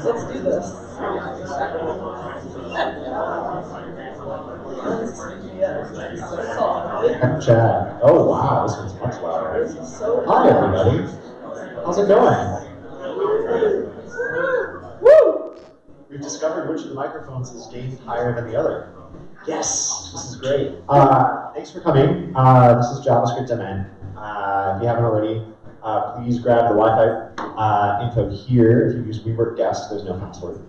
Let's do this. Chat. Oh wow, this one's much louder. Hi everybody. How's it going? Woo! We've discovered which of the microphones is gained higher than the other. Yes, this is great. Thanks for coming. This is JavaScript MN. If you haven't already, please grab the Wi-Fi info here. If you use WeWork Guest, there's no password.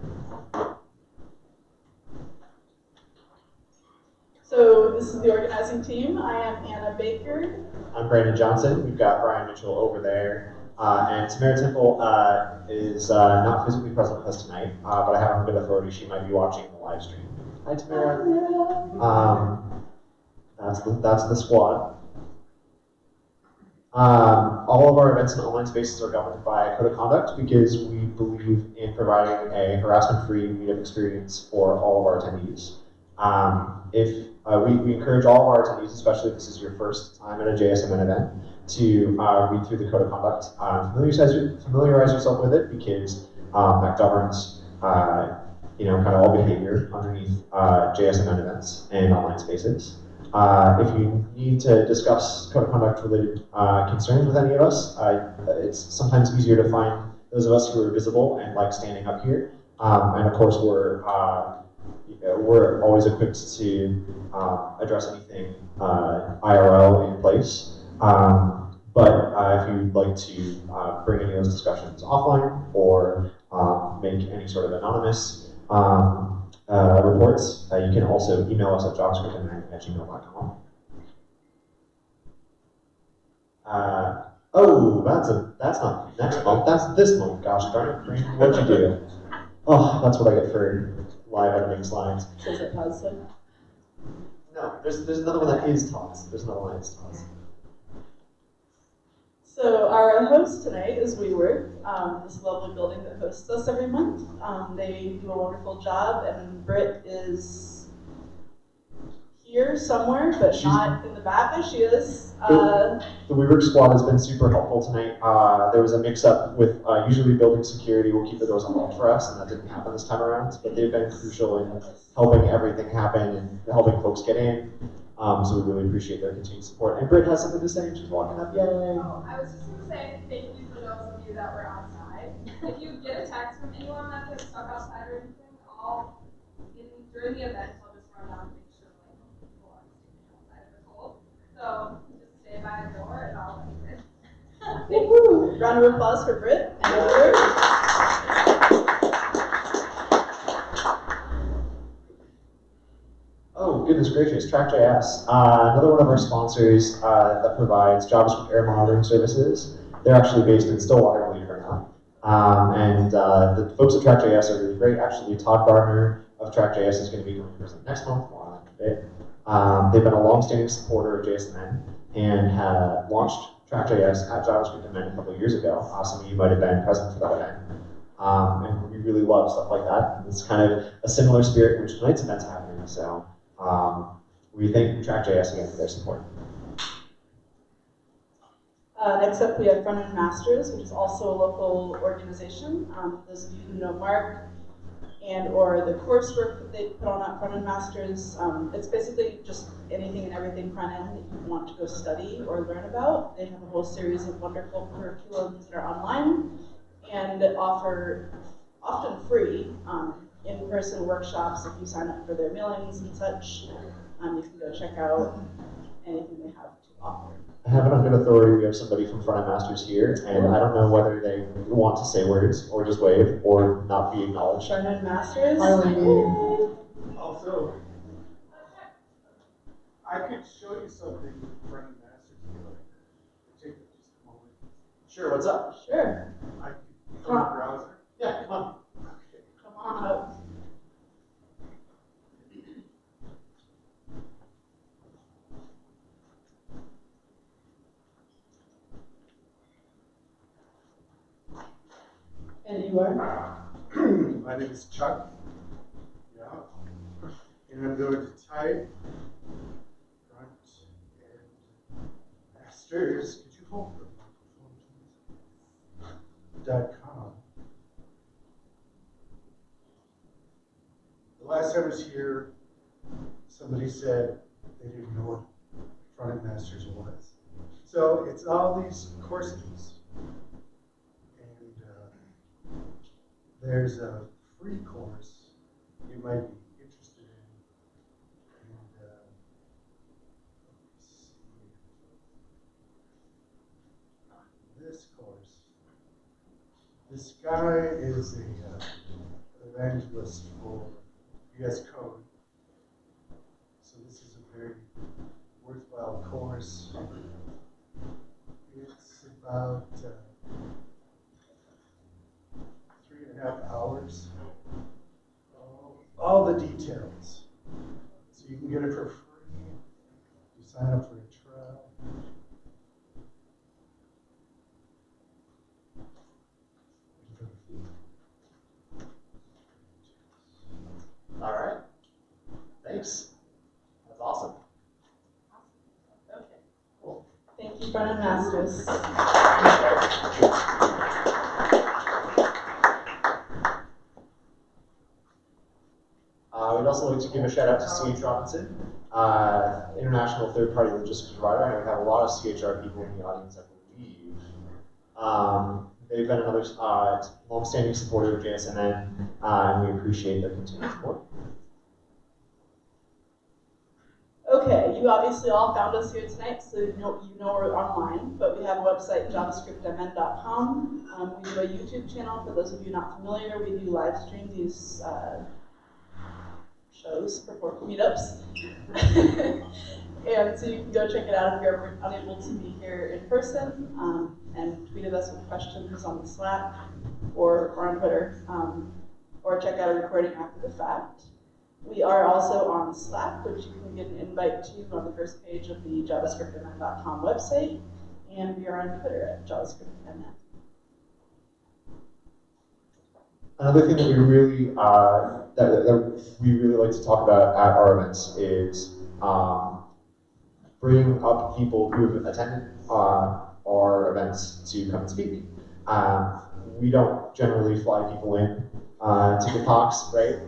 So this is the organizing team. I am Anna Baker. I'm Brandon Johnson. We've got Brian Mitchell over there. And Tamara Temple is not physically present with us tonight, but I have on good authority she might be watching the live stream. Hi, Tamara. That's the squad. All of our events and online spaces are governed by a code of conduct because we believe in providing a harassment-free meetup experience for all of our attendees. We encourage all of our attendees, especially if this is your first time at a JSMN event, to read through the code of conduct. Familiarize yourself with it because that governs kind of all behavior underneath JSMN events and online spaces. If you need to discuss code of conduct related concerns with any of us, it's sometimes easier to find those of us who are visible and like standing up here. And of course, we're always equipped to address anything IRL in place. But if you'd like to bring any of those discussions offline or make any sort of anonymous reports, you can also email us at javascriptmn@gmail.com. That's not next month, that's this month. Gosh darn it, Brandon, what'd you do? Oh, that's what I get for live editing slides. Is it positive? No, there's another one that is TOS. There's another one that is TOS. So our host tonight is WeWork, this lovely building that hosts us every month. They do a wonderful job, and Britt is here somewhere, but not in the back as she is. The WeWork squad has been super helpful tonight. There was a mix-up with usually building security will keep the doors unlocked for us, and that didn't happen this time around. But they've been crucial in helping everything happen and helping folks get in. So we really appreciate their continued support. And Britt has something to say, and she's walking up. Yay! Oh, I was just going to say thank you for those of you that were outside. If you get a text from anyone that gets stuck outside or anything, during the event, I'll just run down and make sure people are staying outside if it's cold. So just stay by the door and I'll let you in. Thank you. Round of applause for Britt and WeWork. Oh, goodness gracious, Track.js. Another one of our sponsors that provides JavaScript error monitoring services. They're actually based in Stillwater, believe it or not. And the folks at Track.js are really great. Actually, Todd Gardner of Track.js is going to be coming to present next month. More on that in a bit. They've been a long-standing supporter of JSMN and had launched Track.js at JavaScript MN a couple of years ago. Some of you might have been present for that event. And we really love stuff like that. It's kind of a similar spirit in which tonight's event's happening. So we thank Track.js again for their support. Next up, we have Front-End Masters, which is also a local organization. Those of you who know Mark or the coursework that they put on at Front-End Masters, it's basically just anything and everything front-end that you want to go study or learn about. They have a whole series of wonderful curriculums that are online, and offer, often free, in-person workshops if you sign up for their mailings and such. You can go check out anything they have to offer. I have it on good authority. We have somebody from Front End Masters here, and I don't know whether they want to say words or just wave or not be acknowledged. Front End Masters. Also, I could show you something in Front End Masters if you like. Take just a moment. Sure, what's up? Sure. I could go to the browser. Yeah, come on. Okay. Come on up. And you are? My name is Chuck. Yeah. And I'm going to type Front End Masters. Could you hold the microphone, please? .com. The last time I was here, somebody said they didn't know what Front End Masters was. So it's all these courses. There's a free course you might be interested in. And let's see. This course. This guy is a evangelist for VS Code. So this is a very worthwhile course. It's about 3.5 hours. All the details. So you can get it for free. You sign up for a trial. All right. Thanks. That's awesome. Okay. Cool. Thank you, Front End Masters. We'd also like to give a shout out to C.H. Robinson, international third-party logistics provider. I know we have a lot of CHR people in the audience, I believe. They've been another long-standing supporter of JSNN, and we appreciate their continued support. Okay, you obviously all found us here tonight, so you know we're online, but we have a website, javascriptmn.com. We do a YouTube channel. For those of you not familiar, we do live stream these shows for meetups. And so you can go check it out if you're unable to be here in person, and tweet at us with questions on the Slack or on Twitter, or check out a recording after the fact. We are also on Slack, which you can get an invite to on the first page of the javascriptmn.com website, and we are on Twitter at javascriptmn. Another thing that we really like to talk about at our events is bringing up people who have attended our events to come and speak. We don't generally fly people in to give talks, right?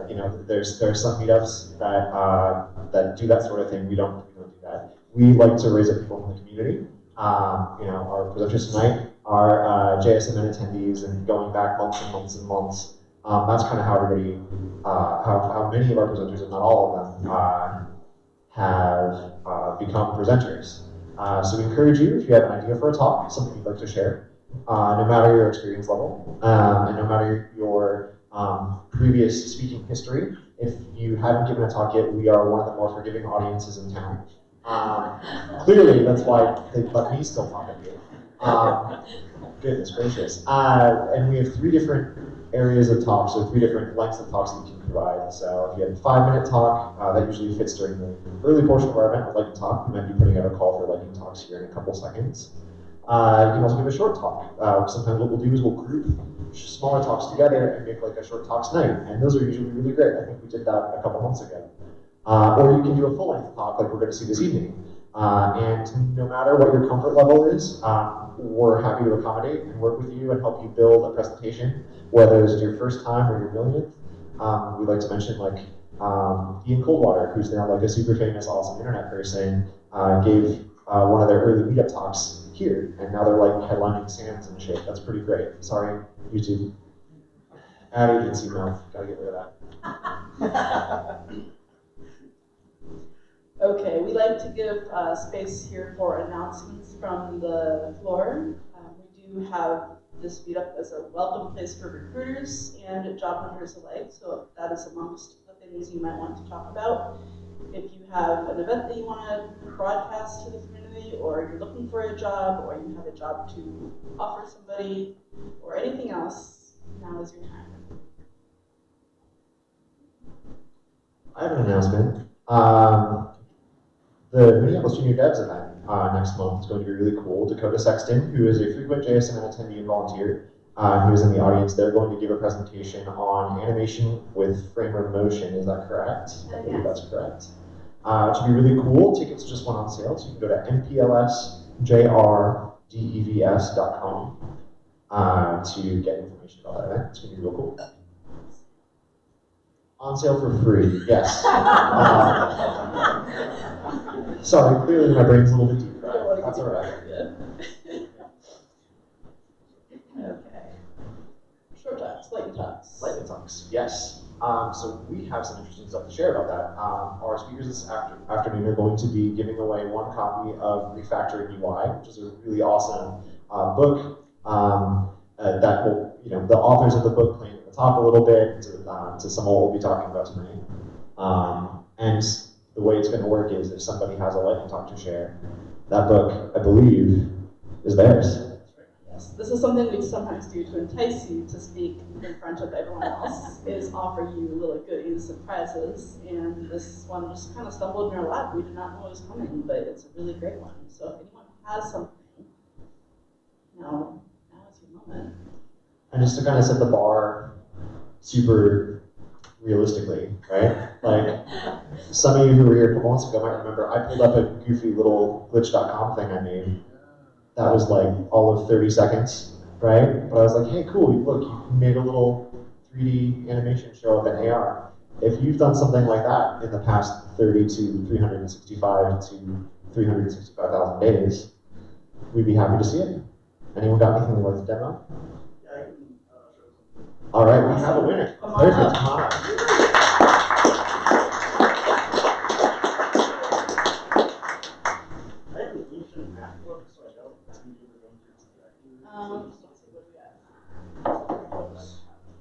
You know, there's some meetups that do that sort of thing. We don't do that. We like to raise up people from the community. You know, our presenters tonight are JSNN attendees, and going back months and months and months. That's kind of how everybody, how many of our presenters, if not all of them, have become presenters. So we encourage you, if you have an idea for a talk, something you'd like to share, no matter your experience level, and no matter your previous speaking history. If you haven't given a talk yet, we are one of the more forgiving audiences in town. Clearly, that's why they let me still talk at you. Goodness gracious. And we have 3 different areas of talks, so 3 different lengths of talks that you can provide. So if you have a 5-minute talk, that usually fits during the early portion of our event with Lightning Talk. We might be putting out a call for Lightning Talks here in a couple seconds. You can also give a short talk. Sometimes what we'll do is we'll group smaller talks together and make like a short talks night, and those are usually really great. I think we did that a couple months ago. Or you can do a full-length talk like we're going to see this evening. And no matter what your comfort level is, we're happy to accommodate and work with you and help you build a presentation, whether it's your first time or your millionth. We'd like to mention like Ian Coldwater, who's now like a super famous, awesome internet person, gave one of their early meetup talks here, and now they're like headlining Sands and shit. That's pretty great. Sorry, YouTube. Ad agency mouth. Gotta get rid of that. Okay, we like to give space here for announcements from the floor. We do have this meetup as a welcome place for recruiters and job hunters alike, so that is amongst the things you might want to talk about. If you have an event that you want to broadcast to the community, or you're looking for a job, or you have a job to offer somebody, or anything else, now is your time. I have an announcement. The Minneapolis Junior Devs event next month is going to be really cool. Dakota Sexton, who is a frequent JSN attendee and volunteer, who is in the audience, they're going to give a presentation on animation with framer motion. Is that correct? I believe that's correct. It should be really cool. Tickets just went on sale, so you can go to mplsjrdevs.com to get information about that event. It's going to be real cool. On sale for free, yes. Sorry, clearly my brain's a little bit deep. That's all right. Okay. Short talks, lightning talks. Lightning talks, yes. So we have some interesting stuff to share about that. Our speakers this afternoon are going to be giving away one copy of Refactoring UI, which is a really awesome book that will, the authors of the book plan to talk a little bit to some of what we'll be talking about tonight. And the way it's going to work is if somebody has a lightning talk to share, that book, I believe, is theirs. Yes, this is something we sometimes do to entice you to speak in front of everyone else, is offer you little goodies and prizes, and this one just kind of stumbled in our lap. We did not know it was coming, but it's a really great one. So if anyone has something, now is your moment. And just to kind of set the bar super realistically, right? Like, some of you who were here a couple months ago might remember I pulled up a goofy little glitch.com thing I made. That was like all of 30 seconds, right? But I was like, hey, cool, look, you made a little 3D animation show up in AR. If you've done something like that in the past 30 to 365 to 365,000 days, we'd be happy to see it. Anyone got anything worth the demo? Yeah, I can show some. All right, we have a winner. Come on Perfect. up. Come on up. I have an ancient MacBook, so I doubt it's going to be able to go through some directories. Let's see what we got.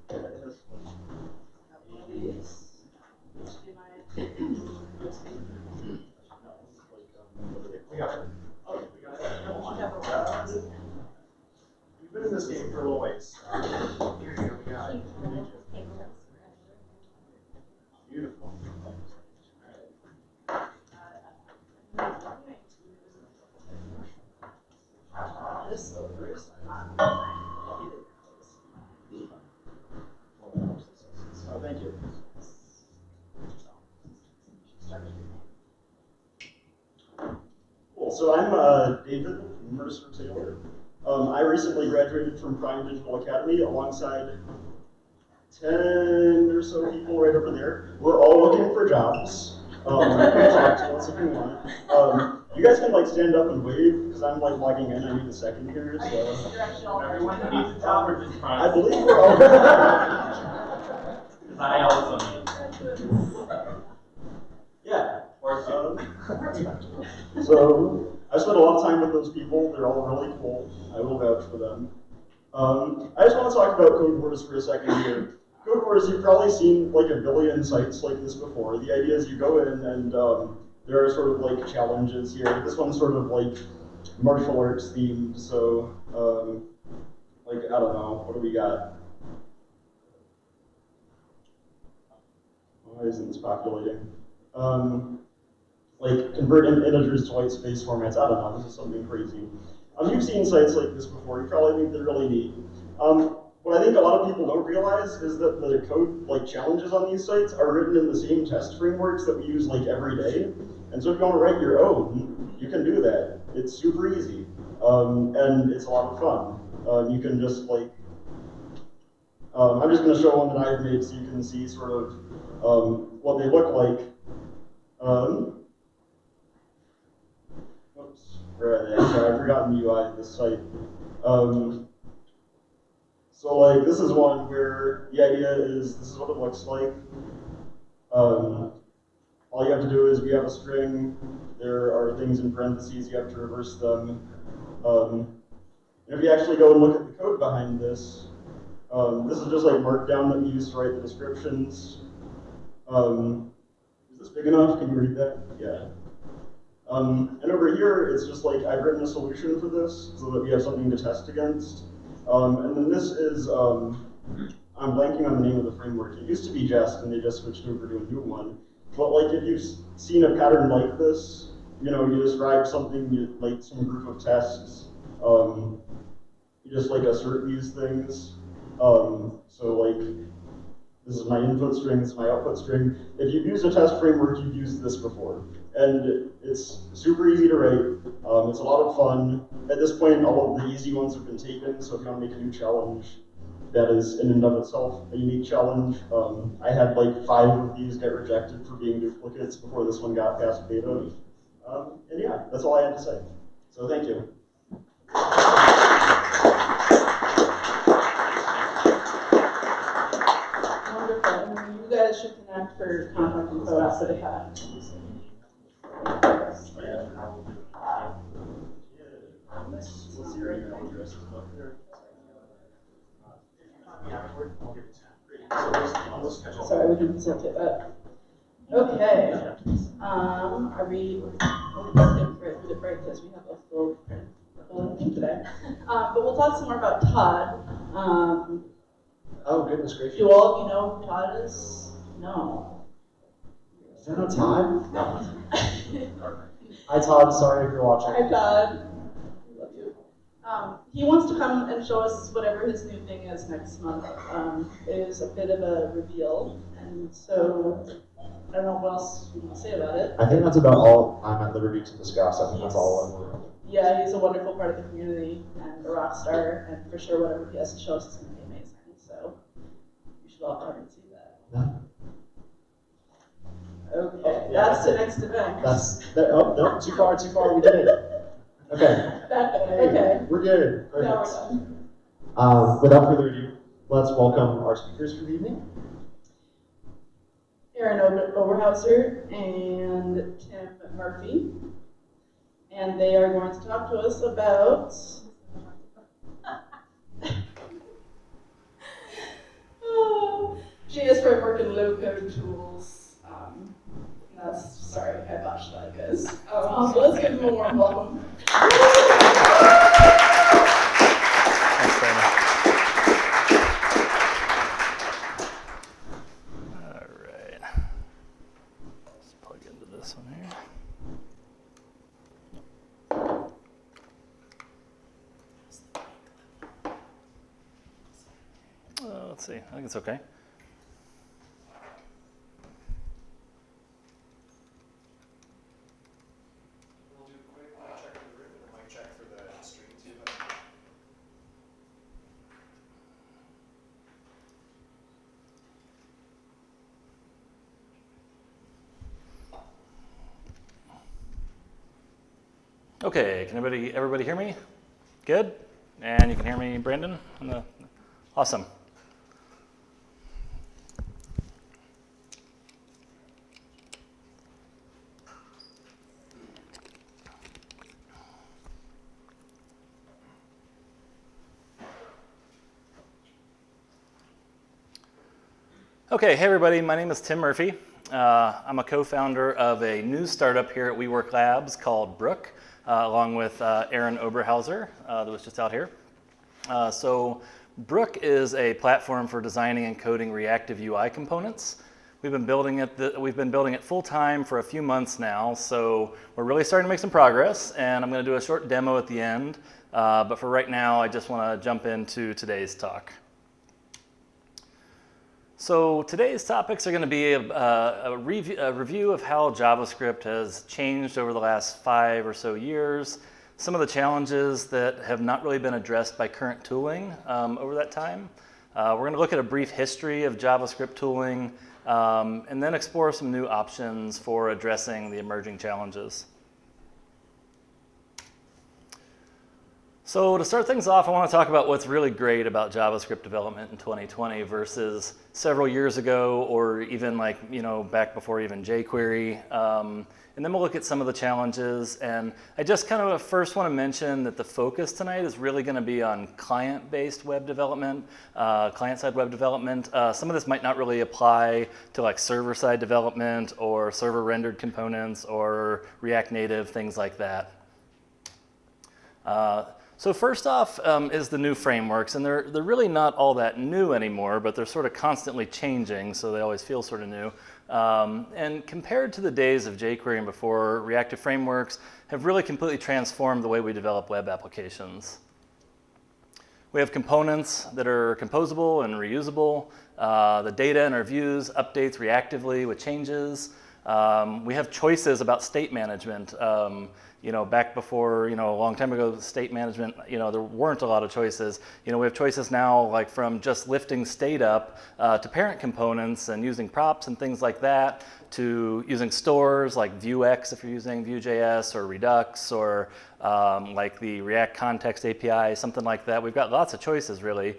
Yeah, this one. Got one of these. HDMI. We got it. Oh, we got it. We have a We've been in this game for a little ways. Here you go, we got it. Beautiful. This silver's not. Oh, thank you. Cool. So I'm David Mercer Taylor. I recently graduated from Prime Digital Academy alongside 10 or so people right over there. We're all looking for jobs. Come talk to us if you want. You guys can like stand up and wave because I'm like logging in. I need a second here. So Everyone needs a job or just I trying? believe we're all. Because I also need. Yeah. Or So I spent a lot of time with those people. They're all really cool. I will vouch for them. I just want to talk about Code Wars for a second here. Code Wars, you've probably seen like a billion sites like this before. The idea is you go in and there are sort of like challenges here. This one's sort of like martial arts themed. So like, I don't know, what do we got? Why isn't this populating? Like convert integers to white space formats. I don't know, this is something crazy. You've seen sites like this before. You probably think they're really neat. What I think a lot of people don't realize is that the code like challenges on these sites are written in the same test frameworks that we use like every day. And so if you want to write your own, you can do that. It's super easy, and it's a lot of fun. You can just like, I'm just going to show one that I've made so you can see sort of what they look like. Oops. Right, yeah, sorry, I've forgotten the UI of this site. So like this is one where the idea is this is what it looks like. All you have to do is we have a string, there are things in parentheses, you have to reverse them. And if you actually go and look at the code behind this, this is just like Markdown that we use to write the descriptions. Is this big enough? Can you read that? Yeah. And over here, it's just like I've written a solution for this so that we have something to test against. And then this is, I'm blanking on the name of the framework. It used to be Jest, and they just switched over to a new one. But like if you've seen a pattern like this, you know, you describe something like some group of tests. You just like assert these things. So like, this is my input string, this is my output string. If you've used a test framework, you've used this before. And it's super easy to write. It's a lot of fun. At this point, all of the easy ones have been taken, so if you want to make a new challenge, that is in and of itself a unique challenge. I had like 5 of these get rejected for being duplicates before this one got past beta. And yeah, that's all I had to say. So thank you. Wonderful. And you guys should connect for contact info after the fact. What's your email address? Sorry, we can facilitate that. Okay. Are we good for break because we have a full thing today. But we'll talk some more about Todd. Oh, goodness gracious. Do all of you know who Todd is? No. Is that not Todd? No. Hi, Todd. Sorry if you're watching. Hi, Todd. Love you. He wants to come and show us whatever his new thing is next month. It is a bit of a reveal, and so I don't know what else we want to say about it. I think that's about all I'm at liberty to discuss. I think that's all Yeah, he's a wonderful part of the community and a rock star, and for sure whatever he has to show us is going to be amazing. So you should all come and see that. Yeah. Okay, that's the next event. Oh, no, too far, we did it. Okay. Okay. We're good. Perfect. Now we're done. Without further ado, let's welcome our speakers for the evening. Aaron Oberhauser and Tim Murphy. And they are going to talk to us about JS framework and low-code tools. Sorry, I botched that, guys. So let's give them a warm welcome. Thanks, Brandon. All right. Let's plug into this one here. Let's see. I think it's okay. Okay, can everybody hear me? Good? And you can hear me, Brandon? Awesome. Okay, hey everybody, my name is Tim Murphy. I'm a co-founder of a new startup here at WeWork Labs called Brook, along with Aaron Oberhauser, that was just out here. So Brook is a platform for designing and coding reactive UI components. We've been building it full time for a few months now, so we're really starting to make some progress, and I'm going to do a short demo at the end. But for right now, I just want to jump into today's talk. So today's topics are going to be a review of how JavaScript has changed over the last 5 or so years, some of the challenges that have not really been addressed by current tooling over that time. We're going to look at a brief history of JavaScript tooling, and then explore some new options for addressing the emerging challenges. So to start things off, I want to talk about what's really great about JavaScript development in 2020 versus several years ago, or even like, back before even jQuery. And then we'll look at some of the challenges. And I just kind of first want to mention that the focus tonight is really going to be on client-based web development, client-side web development. Some of this might not really apply to like server-side development or server-rendered components or React Native, things like that. So first off is the new frameworks, and they're really not all that new anymore, but they're sort of constantly changing, so they always feel sort of new. And compared to the days of jQuery and before, reactive frameworks have really completely transformed the way we develop web applications. We have components that are composable and reusable. The data in our views updates reactively with changes. We have choices about state management. Back before, a long time ago, state management, there weren't a lot of choices. We have choices now, like from just lifting state up to parent components and using props and things like that, to using stores like Vuex if you're using Vue.js, or Redux, or like the React Context API, something like that. We've got lots of choices, really.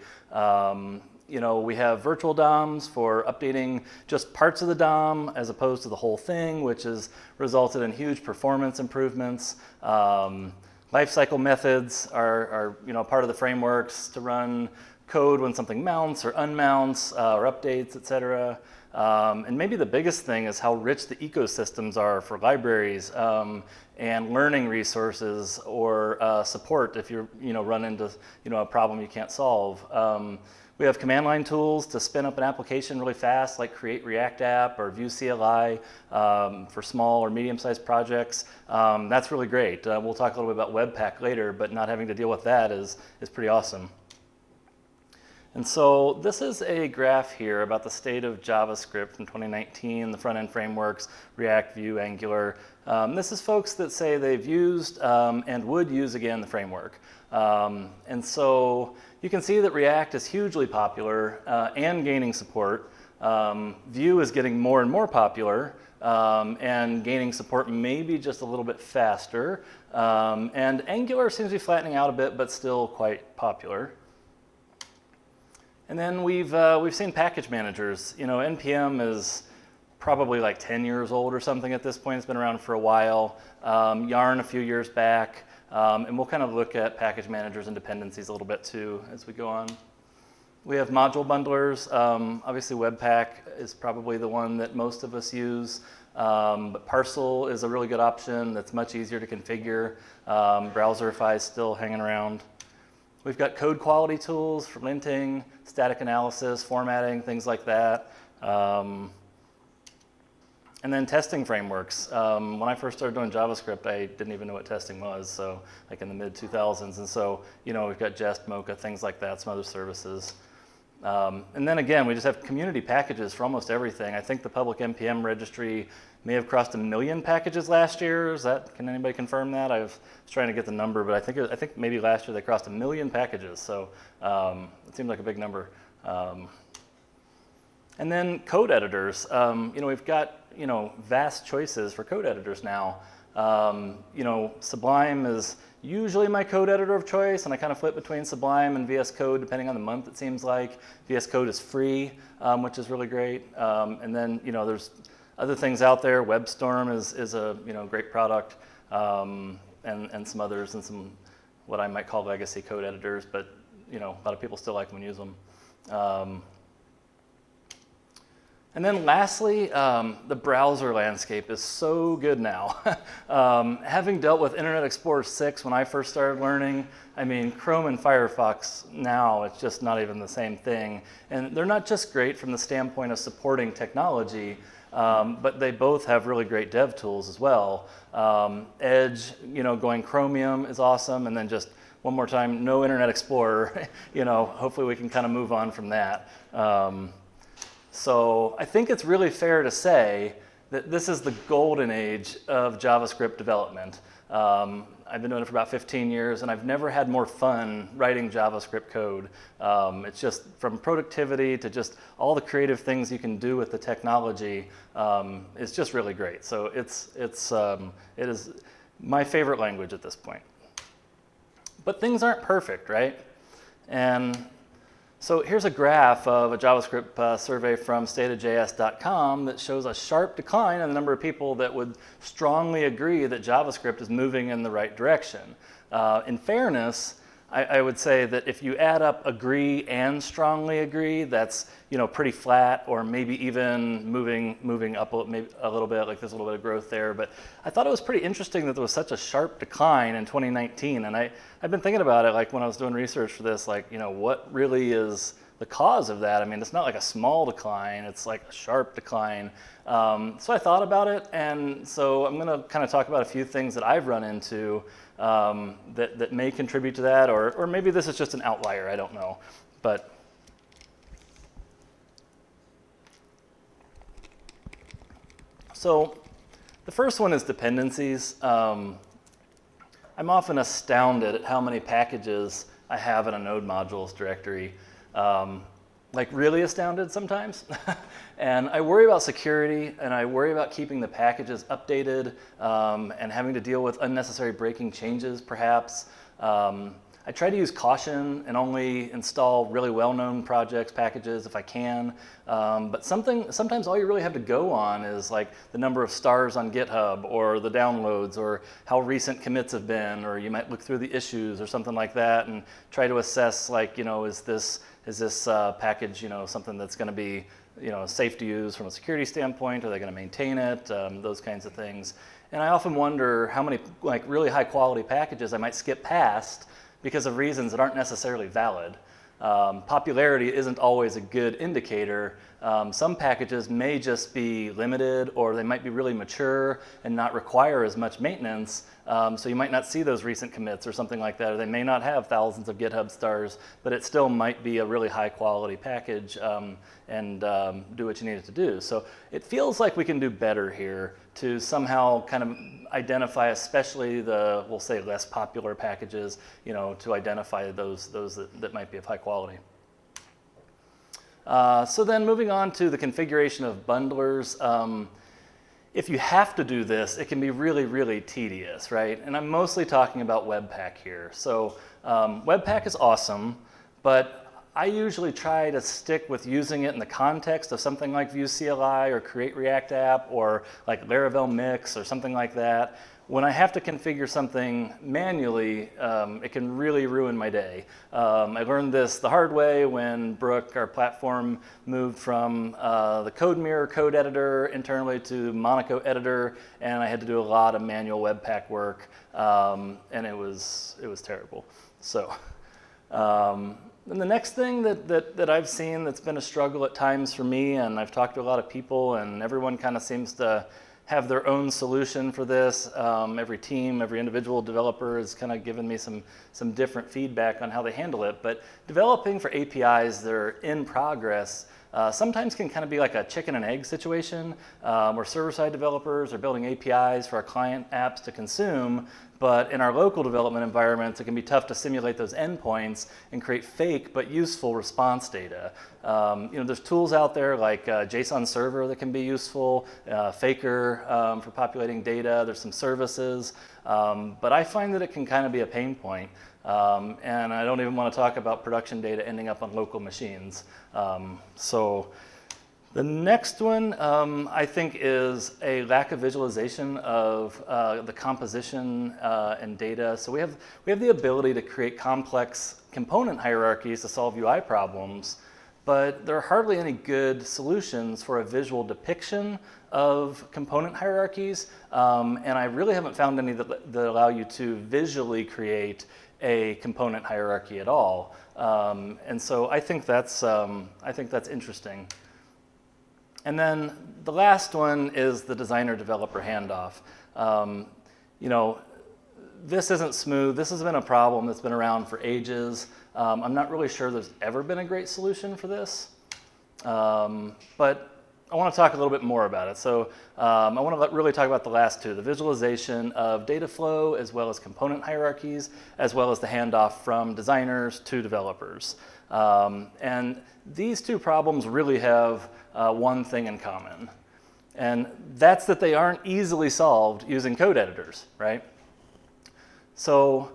We have virtual DOMs for updating just parts of the DOM as opposed to the whole thing, which has resulted in huge performance improvements. Lifecycle methods are part of the frameworks to run code when something mounts or unmounts or updates, etc. And maybe the biggest thing is how rich the ecosystems are for libraries and learning resources or support if you run into a problem you can't solve. We have command line tools to spin up an application really fast, like Create React App or Vue CLI for small or medium-sized projects. That's really great. We'll talk a little bit about Webpack later, but not having to deal with that is pretty awesome. And so this is a graph here about the state of JavaScript from 2019, the front-end frameworks, React, Vue, Angular. This is folks that say they've used and would use again the framework. And so you can see that React is hugely popular and gaining support. Vue is getting more and more popular and gaining support maybe just a little bit faster. And Angular seems to be flattening out a bit, but still quite popular. And then we've seen package managers. NPM is probably like 10 years old or something at this point. It's been around for a while. Yarn a few years back. And we'll kind of look at package managers and dependencies a little bit too as we go on. We have module bundlers. Obviously Webpack is probably the one that most of us use. But Parcel is a really good option that's much easier to configure. Browserify is still hanging around. We've got code quality tools for linting, static analysis, formatting, things like that. And then testing frameworks. When I first started doing JavaScript, I didn't even know what testing was, so like in the mid-2000s. And so, we've got Jest, Mocha, things like that, some other services. And then again, we just have community packages for almost everything. I think the public NPM registry may have crossed 1 million packages last year. Can anybody confirm that? I was trying to get the number, but I think maybe last year they crossed 1 million packages. So it seemed like a big number. And then code editors. We've got vast choices for code editors now. Sublime is usually my code editor of choice, and I kind of flip between Sublime and VS Code depending on the month, it seems like. VS Code is free, which is really great. And then there's other things out there. WebStorm is a great product, and some others, and some what I might call legacy code editors, but a lot of people still like them and use them. And then lastly, the browser landscape is so good now. Having dealt with Internet Explorer 6 when I first started learning, Chrome and Firefox now, it's just not even the same thing. And they're not just great from the standpoint of supporting technology, but they both have really great dev tools as well. Edge, going Chromium is awesome, and then just one more time, no Internet Explorer. Hopefully we can kind of move on from that. So I think it's really fair to say that this is the golden age of JavaScript development. I've been doing it for about 15 years, and I've never had more fun writing JavaScript code. It's just from productivity to just all the creative things you can do with the technology. It's just really great. So it is my favorite language at this point. But things aren't perfect, right? And so here's a graph of a JavaScript survey from stateofjs.com that shows a sharp decline in the number of people that would strongly agree that JavaScript is moving in the right direction. In fairness, I would say that if you add up agree and strongly agree, that's pretty flat, or maybe even moving up maybe a little bit, like there's a little bit of growth there. But I thought it was pretty interesting that there was such a sharp decline in 2019, and I've been thinking about it, like when I was doing research for this, like what really is the cause of that? I mean, it's not like a small decline, it's like a sharp decline. So I thought about it, and so I'm going to kind of talk about a few things that I've run into that may contribute to that, or maybe this is just an outlier, I don't know. But so the first one is dependencies. I'm often astounded at how many packages I have in a node modules directory. Like really astounded sometimes. And I worry about security, and I worry about keeping the packages updated and having to deal with unnecessary breaking changes perhaps. I try to use caution and only install really well-known projects, packages if I can. But sometimes all you really have to go on is like the number of stars on GitHub, or the downloads, or how recent commits have been, or you might look through the issues or something like that and try to assess, like, is this package, something that's going to be, safe to use from a security standpoint? Are they going to maintain it? Those kinds of things. And I often wonder how many like really high quality packages I might skip past because of reasons that aren't necessarily valid. Popularity isn't always a good indicator. Some packages may just be limited, or they might be really mature and not require as much maintenance. So you might not see those recent commits or something like that, or they may not have thousands of GitHub stars, but it still might be a really high quality package and do what you need it to do. So it feels like we can do better here to somehow kind of identify, especially the, we'll say, less popular packages, to identify those that might be of high quality. So then moving on to the configuration of bundlers. If you have to do this, it can be really, really tedious, right? And I'm mostly talking about Webpack here. So Webpack is awesome, but I usually try to stick with using it in the context of something like Vue CLI or Create React App or like Laravel Mix or something like that. When I have to configure something manually, it can really ruin my day. I learned this the hard way when Brook, our platform, moved from the CodeMirror code editor internally to Monaco editor, and I had to do a lot of manual Webpack work, and it was terrible. So. And the next thing that I've seen that's been a struggle at times for me, and I've talked to a lot of people, and everyone kind of seems to have their own solution for this. Every team, every individual developer has kind of given me some different feedback on how they handle it. But developing for APIs that are in progress sometimes can kind of be like a chicken and egg situation, where server-side developers are building APIs for our client apps to consume, but in our local development environments, it can be tough to simulate those endpoints and create fake but useful response data. There's tools out there like JSON Server that can be useful, Faker for populating data. There's some services, but I find that it can kind of be a pain point. And I don't even want to talk about production data ending up on local machines. So the next one, I think, is a lack of visualization of the composition and data. So we have the ability to create complex component hierarchies to solve UI problems, but there are hardly any good solutions for a visual depiction of component hierarchies. And I really haven't found any that allow you to visually create a component hierarchy at all. And so I think that's interesting. And then the last one is the designer-developer handoff. This isn't smooth. This has been a problem that's been around for ages. I'm not really sure there's ever been a great solution for this. But I want to talk a little bit more about it. So I want to really talk about the last two, the visualization of data flow, as well as component hierarchies, as well as the handoff from designers to developers. And these two problems really have one thing in common, and that's that they aren't easily solved using code editors, right? So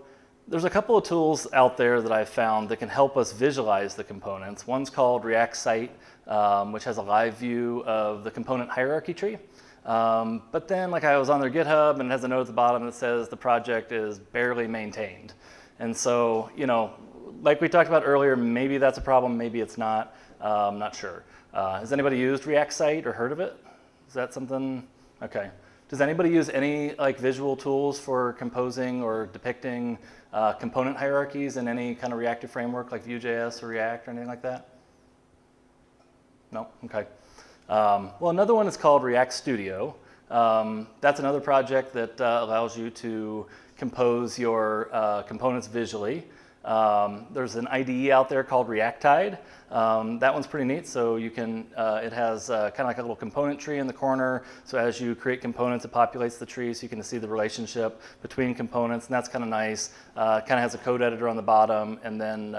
there's a couple of tools out there that I've found that can help us visualize the components. One's called React Site, which has a live view of the component hierarchy tree. But then, like, I was on their GitHub, and it has a note at the bottom that says the project is barely maintained. And so, you know, like we talked about earlier, maybe that's a problem, maybe it's not. I'm not sure. Has anybody used React Site or heard of it? Is that something? Okay. Does anybody use any like visual tools for composing or depicting component hierarchies in any kind of reactive framework like Vue.js or React or anything like that? No? Okay. Well, another one is called React Studio. That's another project that allows you to compose your components visually. There's an IDE out there called Reactide. That one's pretty neat. So you can, it has kind of like a little component tree in the corner. So as you create components, it populates the tree so you can see the relationship between components, and that's kind of nice. Kind of has a code editor on the bottom, and then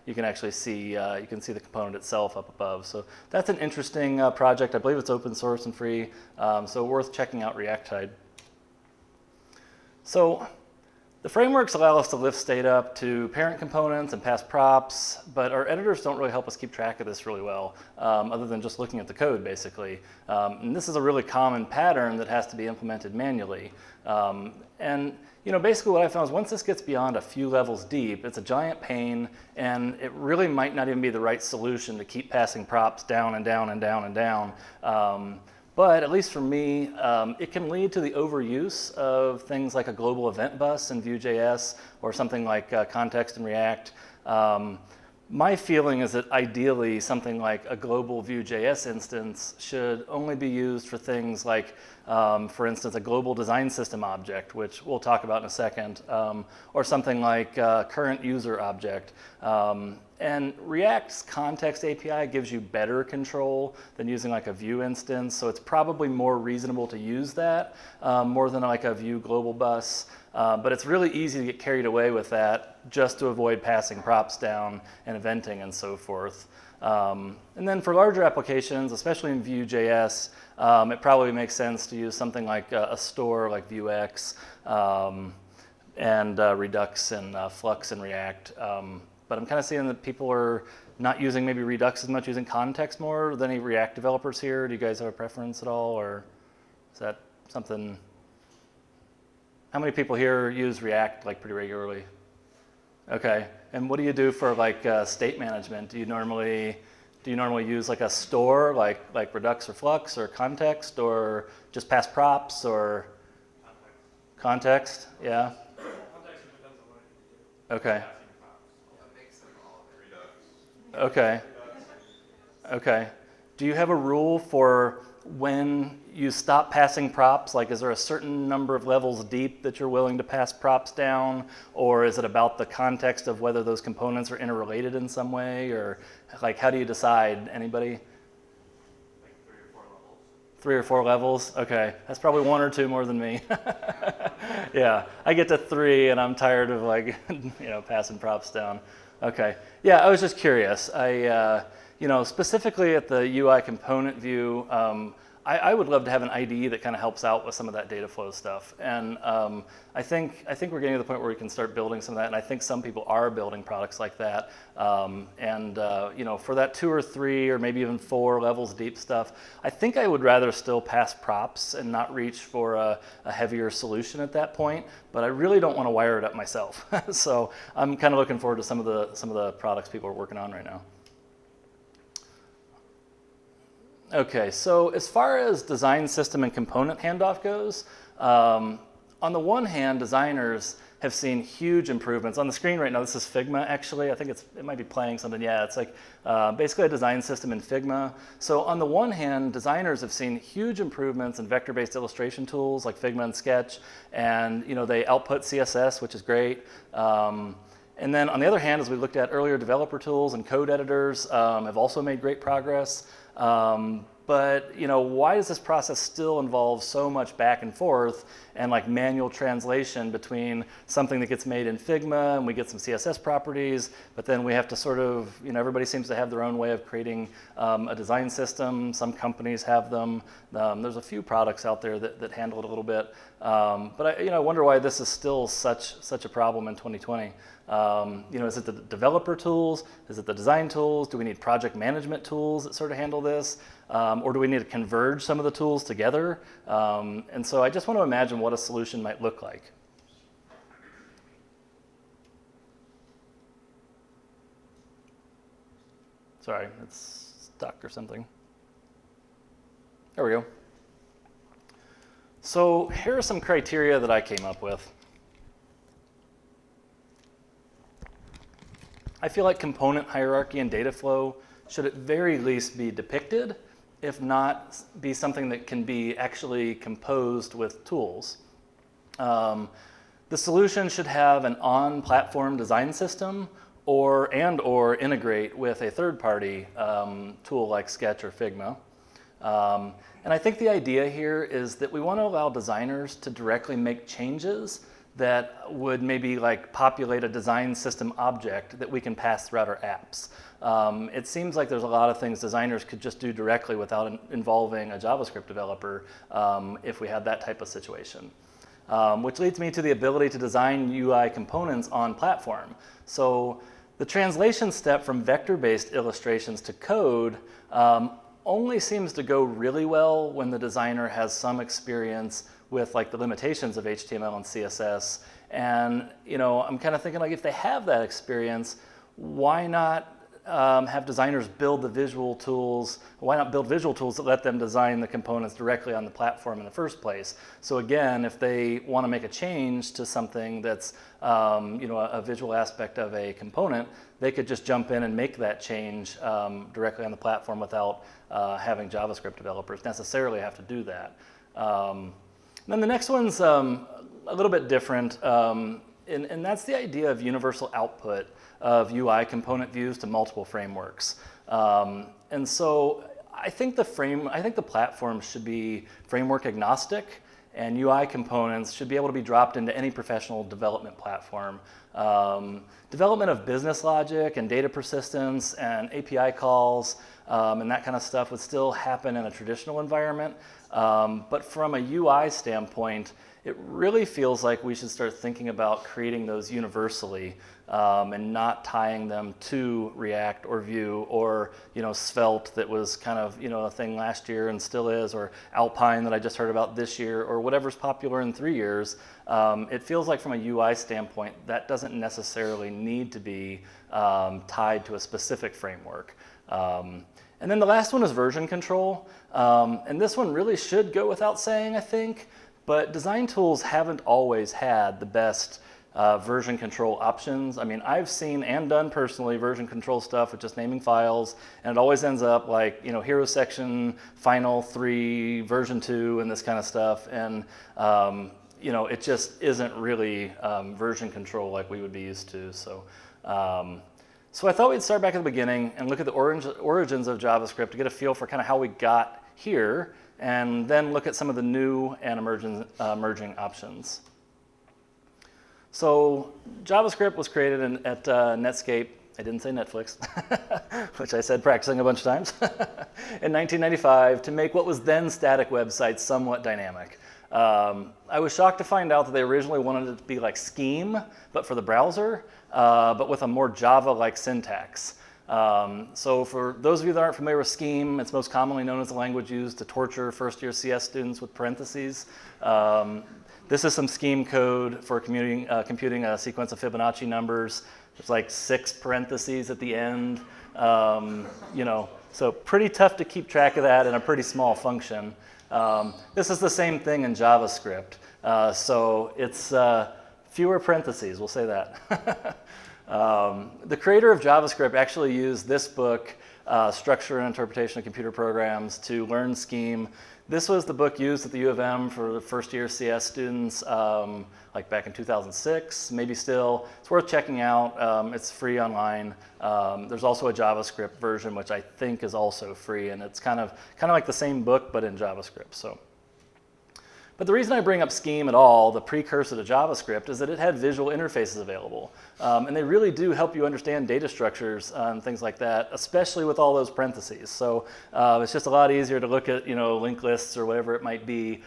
you can actually see the component itself up above. So that's an interesting project. I believe it's open source and free, so worth checking out Reactide. So the frameworks allow us to lift state up to parent components and pass props, but our editors don't really help us keep track of this really well, other than just looking at the code, basically. And this is a really common pattern that has to be implemented manually. And you know, basically what I found is once this gets beyond a few levels deep, it's a giant pain, and it really might not even be the right solution to keep passing props down and down and down and down. But at least for me, it can lead to the overuse of things like a global event bus in Vue.js or something like context in React. My feeling is that ideally something like a global Vue.js instance should only be used for things like, for instance, a global design system object, which we'll talk about in a second, or something like current user object. And React's context API gives you better control than using like a Vue instance, so it's probably more reasonable to use that more than like a Vue global bus. But it's really easy to get carried away with that just to avoid passing props down and eventing and so forth. And then for larger applications, especially in Vue.js, it probably makes sense to use something like a store like Vuex and Redux and Flux and React. But I'm kind of seeing that people are not using maybe Redux as much, using context more. Are there any React developers here? Do you guys have a preference at all, or is that something? How many people here use React like pretty regularly? Okay, and what do you do for like state management? Do you normally use like a store like Redux or Flux or context, or just pass props or context? Yeah. Context depends on what you do. Okay. Okay. Okay. Do you have a rule for when you stop passing props? Like, is there a certain number of levels deep that you're willing to pass props down? Or is it about the context of whether those components are interrelated in some way? Or like, how do you decide? Anybody? Like 3 or 4 levels. 3 or 4 levels? Okay. That's probably 1 or 2 more than me. Yeah. I get to 3 and I'm tired of like, passing props down. Okay. Yeah, I was just curious. Specifically at the UI component view, I would love to have an IDE that kind of helps out with some of that data flow stuff. And I think we're getting to the point where we can start building some of that. And I think some people are building products like that. For that 2 or 3 or maybe even 4 levels deep stuff, I think I would rather still pass props and not reach for a heavier solution at that point. But I really don't want to wire it up myself. So I'm kind of looking forward to some of the products people are working on right now. Okay, so as far as design system and component handoff goes, on the one hand, designers have seen huge improvements. On the screen right now, this is Figma actually. I think it might be playing something. Yeah, it's like basically a design system in Figma. So on the one hand, designers have seen huge improvements in vector-based illustration tools like Figma and Sketch, and they output CSS, which is great. And then on the other hand, as we looked at earlier, developer tools and code editors have also made great progress. but why does this process still involve so much back and forth and like manual translation between something that gets made in Figma and we get some CSS properties, but then we have to sort of, everybody seems to have their own way of creating a design system. Some companies have them. There's a few products out there that handle it a little bit, but I wonder why this is still such a problem in 2020. Is it the developer tools? Is it the design tools? Do we need project management tools that sort of handle this? Or do we need to converge some of the tools together? And so I just want to imagine what a solution might look like. Sorry, it's stuck or something. There we go. So here are some criteria that I came up with. I feel like component hierarchy and data flow should at very least be depicted, if not be something that can be actually composed with tools. The solution should have an on-platform design system or integrate with a third-party tool like Sketch or Figma. And I think the idea here is that we want to allow designers to directly make changes that would maybe like populate a design system object that we can pass throughout our apps. It seems like there's a lot of things designers could just do directly without involving a JavaScript developer if we had that type of situation. Which leads me to the ability to design UI components on platform. So the translation step from vector-based illustrations to code only seems to go really well when the designer has some experience with like the limitations of HTML and CSS. And I'm kind of thinking like if they have that experience, why not have designers build the visual tools? Why not build visual tools that let them design the components directly on the platform in the first place? So again, if they want to make a change to something that's a visual aspect of a component, they could just jump in and make that change directly on the platform without having JavaScript developers necessarily have to do that. Then the next one's a little bit different, and that's the idea of universal output of UI component views to multiple frameworks. And so I think the platform should be framework agnostic, and UI components should be able to be dropped into any professional development platform. Development of business logic and data persistence and API calls and that kind of stuff would still happen in a traditional environment. But from a UI standpoint, it really feels like we should start thinking about creating those universally and not tying them to React or Vue or Svelte that was kind of a thing last year and still is, or Alpine that I just heard about this year, or whatever's popular in 3 years. It feels like from a UI standpoint that doesn't necessarily need to be tied to a specific framework. And then the last one is version control. And this one really should go without saying, I think, but design tools haven't always had the best version control options. I mean, I've seen and done personally version control stuff with just naming files, and it always ends up like, hero section, final 3, version 2, and this kind of stuff. And, it just isn't really version control like we would be used to. So I thought we'd start back at the beginning and look at the origins of JavaScript to get a feel for kind of how we got here, and then look at some of the new and emerging options. So JavaScript was created at Netscape. I didn't say Netflix, which I said practicing a bunch of times, in 1995 to make what was then static websites somewhat dynamic. I was shocked to find out that they originally wanted it to be like Scheme, but for the browser, but with a more Java-like syntax. So for those of you that aren't familiar with Scheme, it's most commonly known as the language used to torture first-year CS students with parentheses. This is some Scheme code for computing a sequence of Fibonacci numbers. There's like 6 parentheses at the end. So pretty tough to keep track of that in a pretty small function. This is the same thing in JavaScript. So it's fewer parentheses, we'll say that. The creator of JavaScript actually used this book Structure and Interpretation of Computer Programs, to learn Scheme. This was the book used at the U of M for the first year CS students, like back in 2006, maybe still. It's worth checking out. It's free online. There's also a JavaScript version, which I think is also free, and it's kind of like the same book, but in JavaScript. So. But the reason I bring up Scheme at all, the precursor to JavaScript, is that it had visual interfaces available. And they really do help you understand data structures and things like that, especially with all those parentheses. So it's just a lot easier to look at, linked lists or whatever it might be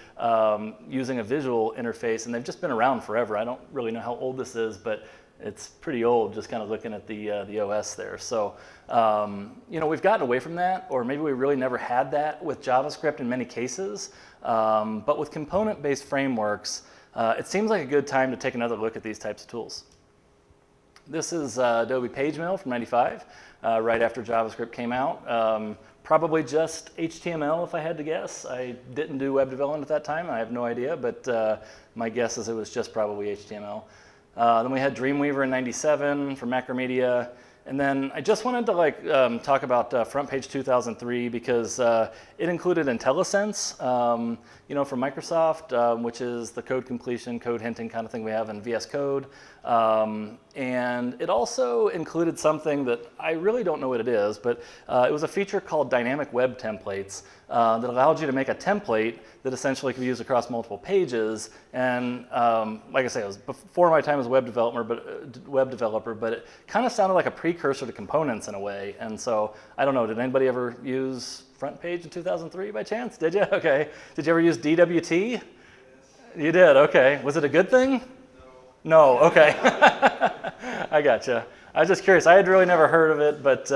using a visual interface. And they've just been around forever. I don't really know how old this is, but it's pretty old, just kind of looking at the OS there. So, we've gotten away from that, or maybe we really never had that with JavaScript in many cases. But with component-based frameworks, it seems like a good time to take another look at these types of tools. This is Adobe PageMail from '95, right after JavaScript came out. Probably just HTML, if I had to guess. I didn't do web development at that time. I have no idea, but my guess is it was just probably HTML. Then we had Dreamweaver in '97 from Macromedia. And then I just wanted to talk about FrontPage 2003 because it included IntelliSense, from Microsoft, which is the code completion, code hinting kind of thing we have in VS Code. And it also included something that I really don't know what it is, but it was a feature called dynamic web templates that allowed you to make a template that essentially could be used across multiple pages. And like I say, it was before my time as a web developer, but it kind of sounded like a precursor to components in a way. And so I don't know, did anybody ever use FrontPage in 2003 by chance? Did you? Okay. Did you ever use DWT? Yes. You did, okay. Was it a good thing? No, okay. I gotcha. I was just curious. I had really never heard of it, but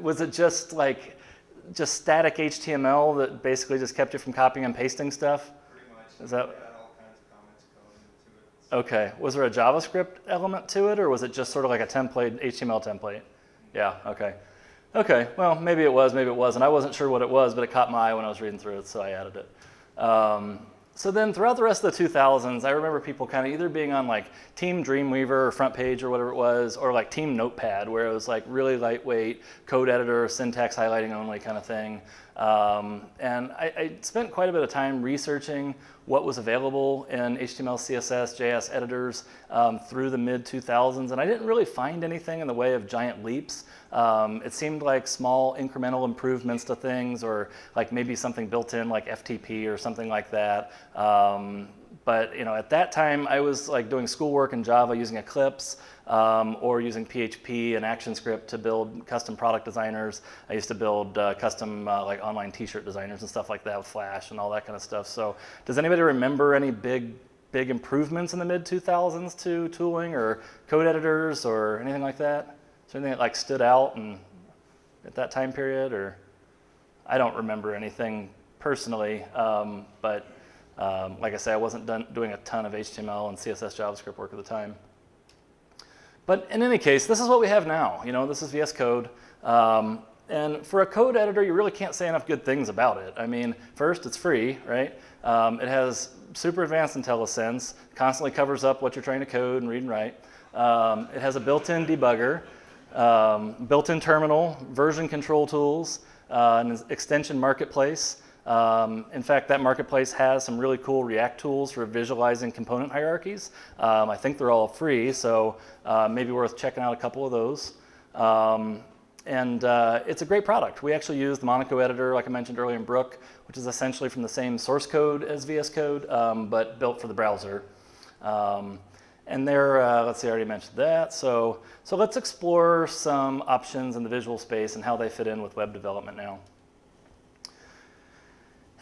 was it just static HTML that basically just kept you from copying and pasting stuff? Pretty much. Is that? We had all kinds of comments going into it. Okay. Was there a JavaScript element to it, or was it just sort of like a template, HTML template? Yeah, okay. Okay, well, maybe it was, maybe it wasn't. I wasn't sure what it was, but it caught my eye when I was reading through it, so I added it. So then throughout the rest of the 2000s, I remember people kind of either being on Team Dreamweaver or FrontPage or whatever it was, or Team Notepad, where it was really lightweight, code editor, syntax highlighting only kind of thing. And I spent quite a bit of time researching what was available in HTML, CSS, JS editors through the mid-2000s, and I didn't really find anything in the way of giant leaps. It seemed like small incremental improvements to things, or maybe something built in like FTP or something like that. But at that time, I was doing schoolwork in Java using Eclipse or using PHP and ActionScript to build custom product designers. I used to build custom online T-shirt designers and stuff like that with Flash and all that kind of stuff. So does anybody remember any big improvements in the mid-2000s to tooling or code editors or anything like that? Is there anything that stood out at that time period? Or I don't remember anything personally, but like I say, I wasn't doing a ton of HTML and CSS JavaScript work at the time. But in any case, this is what we have now. This is VS Code. And for a code editor, you really can't say enough good things about it. I mean, first, it's free, right? It has super advanced IntelliSense, constantly covers up what you're trying to code and read and write. It has a built-in debugger, built-in terminal, version control tools, an extension marketplace. In fact, that marketplace has some really cool React tools for visualizing component hierarchies. I think they're all free, so maybe worth checking out a couple of those. And it's a great product. We actually use the Monaco editor, like I mentioned earlier in Brook, which is essentially from the same source code as VS Code, but built for the browser. And there, let's see, I already mentioned that. So let's explore some options in the visual space and how they fit in with web development now.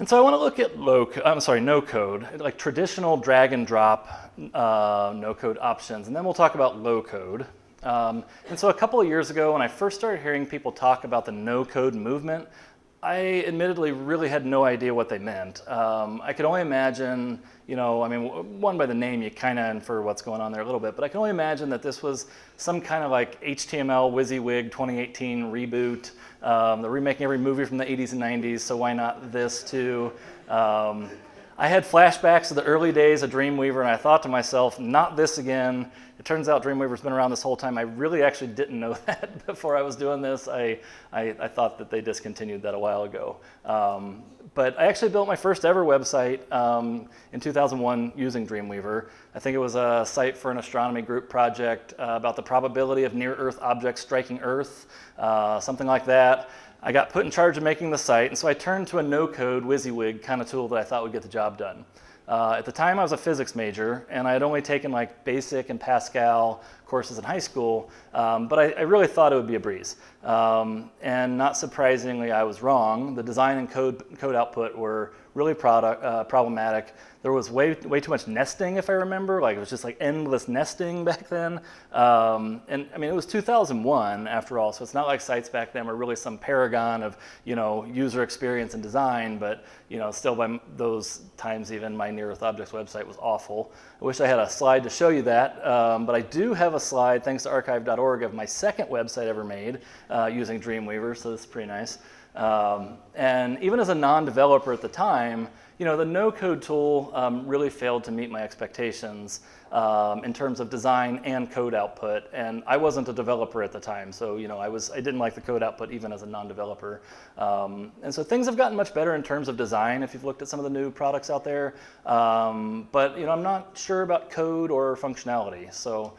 And so I want to look at no code, like traditional drag and drop no code options, and then we'll talk about low code. And so a couple of years ago, when I first started hearing people talk about the no code movement, I admittedly really had no idea what they meant. I could only imagine, one by the name you kind of infer what's going on there a little bit, but I can only imagine that this was some kind of HTML WYSIWYG 2018 reboot. They're remaking every movie from the 80s and 90s, so why not this too? I had flashbacks to the early days of Dreamweaver, and I thought to myself, not this again. It turns out Dreamweaver's been around this whole time. I really actually didn't know that before I was doing this. I thought that they discontinued that a while ago. But I actually built my first ever website in 2001 using Dreamweaver. I think it was a site for an astronomy group project about the probability of near-Earth objects striking Earth, something like that. I got put in charge of making the site, and so I turned to a no-code WYSIWYG kind of tool that I thought would get the job done. At the time, I was a physics major, and I had only taken like BASIC and Pascal courses in high school, but I really thought it would be a breeze. And not surprisingly, I was wrong. The design and code output were really problematic. There was way too much nesting, if I remember. Like, it was just like endless nesting back then. And I mean, it was 2001 after all, so it's not like sites back then were really some paragon of, you know, user experience and design, but, you know, still by those times, even my Near Earth Objects website was awful. I wish I had a slide to show you that, but I do have a slide, thanks to archive.org, of my second website ever made using Dreamweaver, so this is pretty nice. And even as a non-developer at the time, you know, the no-code tool really failed to meet my expectations in terms of design and code output. And I wasn't a developer at the time, so, you know, I didn't like the code output even as a non-developer. And so things have gotten much better in terms of design if you've looked at some of the new products out there. But, you know, I'm not sure about code or functionality. So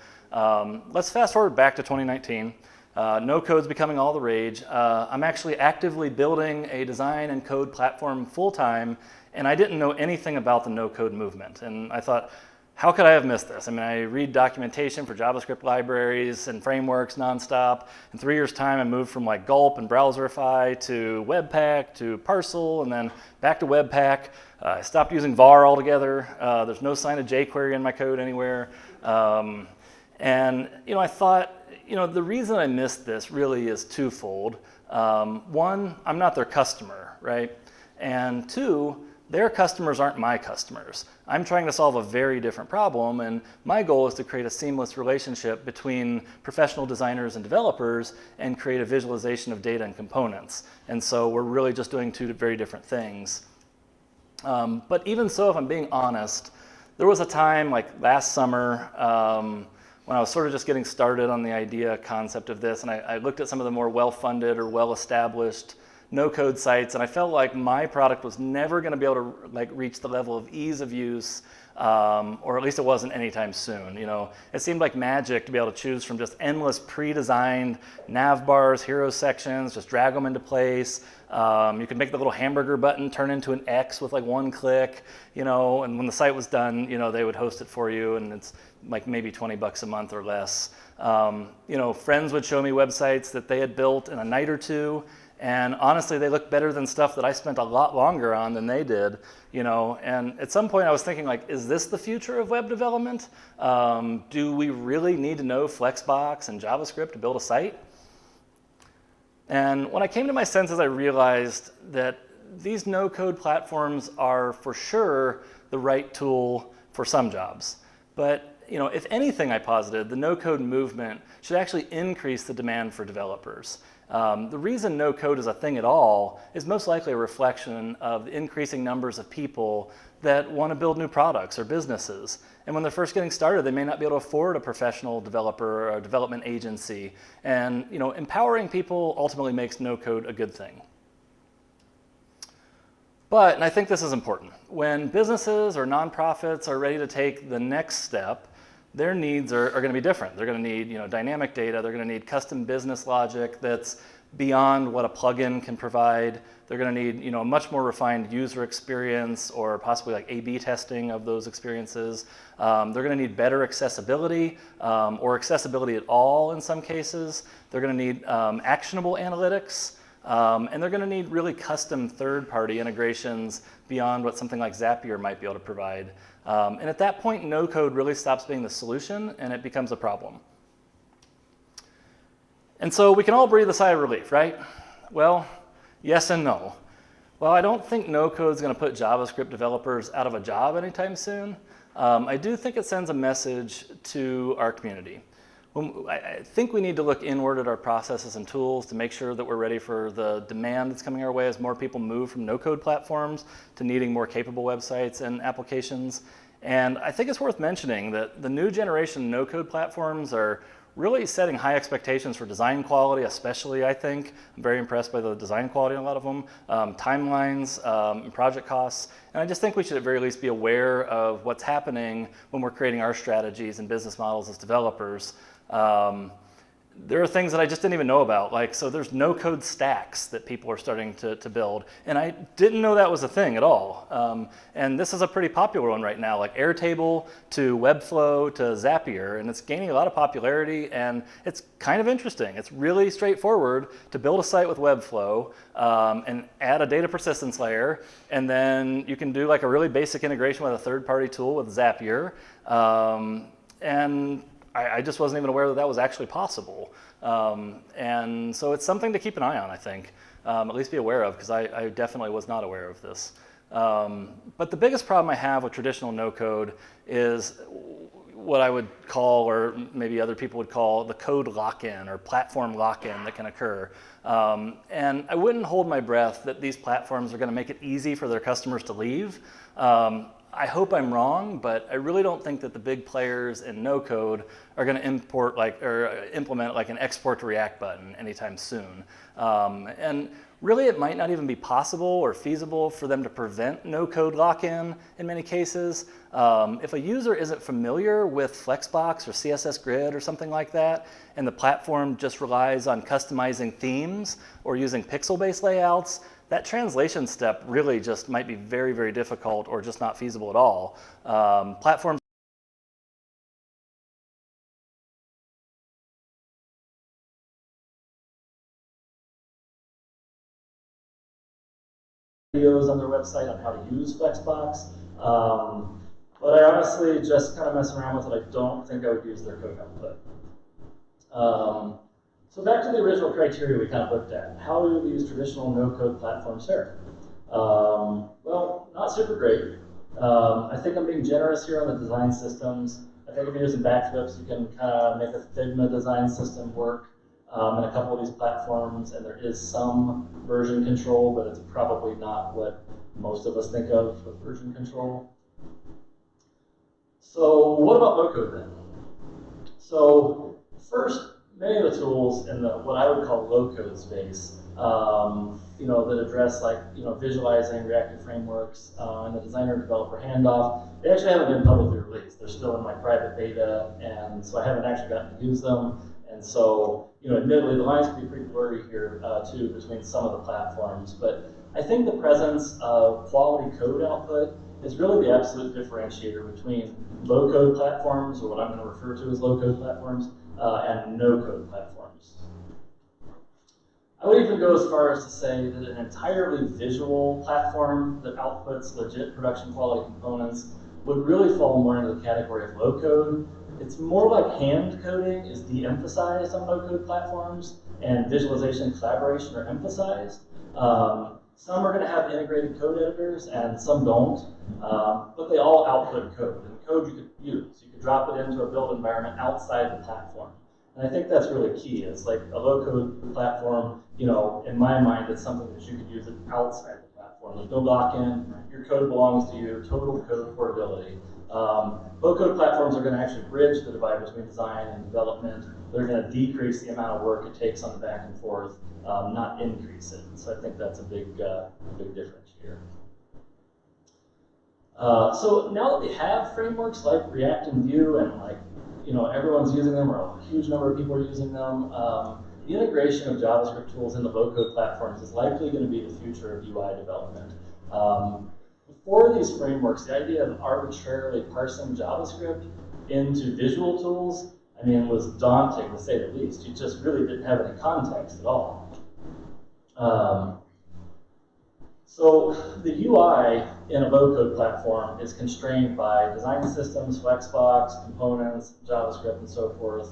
let's fast forward back to 2019. No code's becoming all the rage. I'm actually actively building a design and code platform full-time, and I didn't know anything about the no-code movement. And I thought, how could I have missed this? I mean, I read documentation for JavaScript libraries and frameworks nonstop. In 3 years' time, I moved from like Gulp and Browserify to Webpack to Parcel, and then back to Webpack. I stopped using var altogether. There's no sign of jQuery in my code anywhere. And, you know, I thought, you know, the reason I missed this really is twofold. One, I'm not their customer, right? And two, their customers aren't my customers. I'm trying to solve a very different problem, and my goal is to create a seamless relationship between professional designers and developers and create a visualization of data and components. And so we're really just doing two very different things. But even so, if I'm being honest, there was a time like last summer when I was sort of just getting started on the idea concept of this, and I looked at some of the more well-funded or well-established no-code sites, and I felt like my product was never going to be able to like reach the level of ease of use, or at least it wasn't anytime soon. You know, it seemed like magic to be able to choose from just endless pre-designed nav bars, hero sections, just drag them into place. You could make the little hamburger button turn into an X with like one click, you know, and when the site was done, you know, they would host it for you, and it's like maybe $20 a month or less. You know, friends would show me websites that they had built in a night or two, and honestly, they looked better than stuff that I spent a lot longer on than they did, you know. And at some point I was thinking, like, is this the future of web development? Do we really need to know Flexbox and JavaScript to build a site? And when I came to my senses, I realized that these no-code platforms are for sure the right tool for some jobs. But you know, if anything, I posited, the no-code movement should actually increase the demand for developers. The reason no-code is a thing at all is most likely a reflection of the increasing numbers of people that want to build new products or businesses. And when they're first getting started, they may not be able to afford a professional developer or a development agency. And you know, empowering people ultimately makes no-code a good thing. But, and I think this is important, when businesses or nonprofits are ready to take the next step, their needs are going to be different. They're going to need, you know, dynamic data. They're going to need custom business logic that's beyond what a plugin can provide. They're going to need, you know, a much more refined user experience, or possibly like A/B testing of those experiences. They're going to need better accessibility, or accessibility at all in some cases. They're going to need actionable analytics. And they're going to need really custom third-party integrations beyond what something like Zapier might be able to provide. And at that point, no-code really stops being the solution, and it becomes a problem. And so we can all breathe a sigh of relief, right? Well, yes and no. Well, I don't think no-code is going to put JavaScript developers out of a job anytime soon. I do think it sends a message to our community. I think we need to look inward at our processes and tools to make sure that we're ready for the demand that's coming our way as more people move from no-code platforms to needing more capable websites and applications. And I think it's worth mentioning that the new generation no-code platforms are really setting high expectations for design quality, especially, I think. I'm very impressed by the design quality in a lot of them, timelines, and project costs. And I just think we should at very least be aware of what's happening when we're creating our strategies and business models as developers. There are things that I just didn't even know about, like, so there's no-code stacks that people are starting to build, and I didn't know that was a thing at all. And this is a pretty popular one right now, like Airtable to Webflow to Zapier, and it's gaining a lot of popularity, and it's kind of interesting. It's really straightforward to build a site with Webflow and add a data persistence layer, and then you can do like a really basic integration with a third-party tool with Zapier, and I just wasn't even aware that that was actually possible. And so it's something to keep an eye on, I think, at least be aware of, because I definitely was not aware of this. But the biggest problem I have with traditional no-code is what I would call, or maybe other people would call, the code lock-in or platform lock-in that can occur. And I wouldn't hold my breath that these platforms are going to make it easy for their customers to leave. I hope I'm wrong, but I really don't think that the big players in no-code are going to implement like an export to React button anytime soon. And really, it might not even be possible or feasible for them to prevent no-code lock-in many cases. If a user isn't familiar with Flexbox or CSS Grid or something like that, and the platform just relies on customizing themes or using pixel-based layouts, that translation step really just might be very, very difficult or just not feasible at all. Platforms videos on their website on how to use Flexbox, but I honestly just kind of mess around with it. I don't think I would use their code output. So back to the original criteria we kind of looked at. How do these traditional no-code platforms fare? Well, not super great. I think I'm being generous here on the design systems. I think if you're using backflips, you can kind of make a Figma design system work in a couple of these platforms, and there is some version control, but it's probably not what most of us think of with version control. So what about low-code then? So first, many of the tools in the what I would call low-code space, that address like visualizing reactive frameworks and the designer-developer handoff, they actually haven't been publicly released. They're still in my private beta, and so I haven't actually gotten to use them. And so, admittedly, the lines can be pretty blurry here too between some of the platforms. But I think the presence of quality code output is really the absolute differentiator between low-code platforms, or what I'm going to refer to as low-code platforms, and no-code platforms. I would even go as far as to say that an entirely visual platform that outputs legit production quality components would really fall more into the category of low-code. It's more like hand coding is de-emphasized on low-code platforms, and visualization and collaboration are emphasized. Some are going to have integrated code editors, and some don't, but they all output code. And code you could use. You could drop it into a build environment outside the platform. And I think that's really key. It's like a low-code platform, in my mind, it's something that you could use outside the platform. There's no lock-in. Your code belongs to you. Total code portability. Low-code platforms are going to actually bridge the divide between design and development. They're going to decrease the amount of work it takes on the back and forth, not increase it. So I think that's a big difference here. So now that we have frameworks like React and Vue, and everyone's using them, or a huge number of people are using them, the integration of JavaScript tools into low-code platforms is likely going to be the future of UI development. Before these frameworks, the idea of arbitrarily parsing JavaScript into visual tools, was daunting to say the least. You just really didn't have any context at all. So the UI in a low-code platform is constrained by design systems, Flexbox, components, JavaScript, and so forth.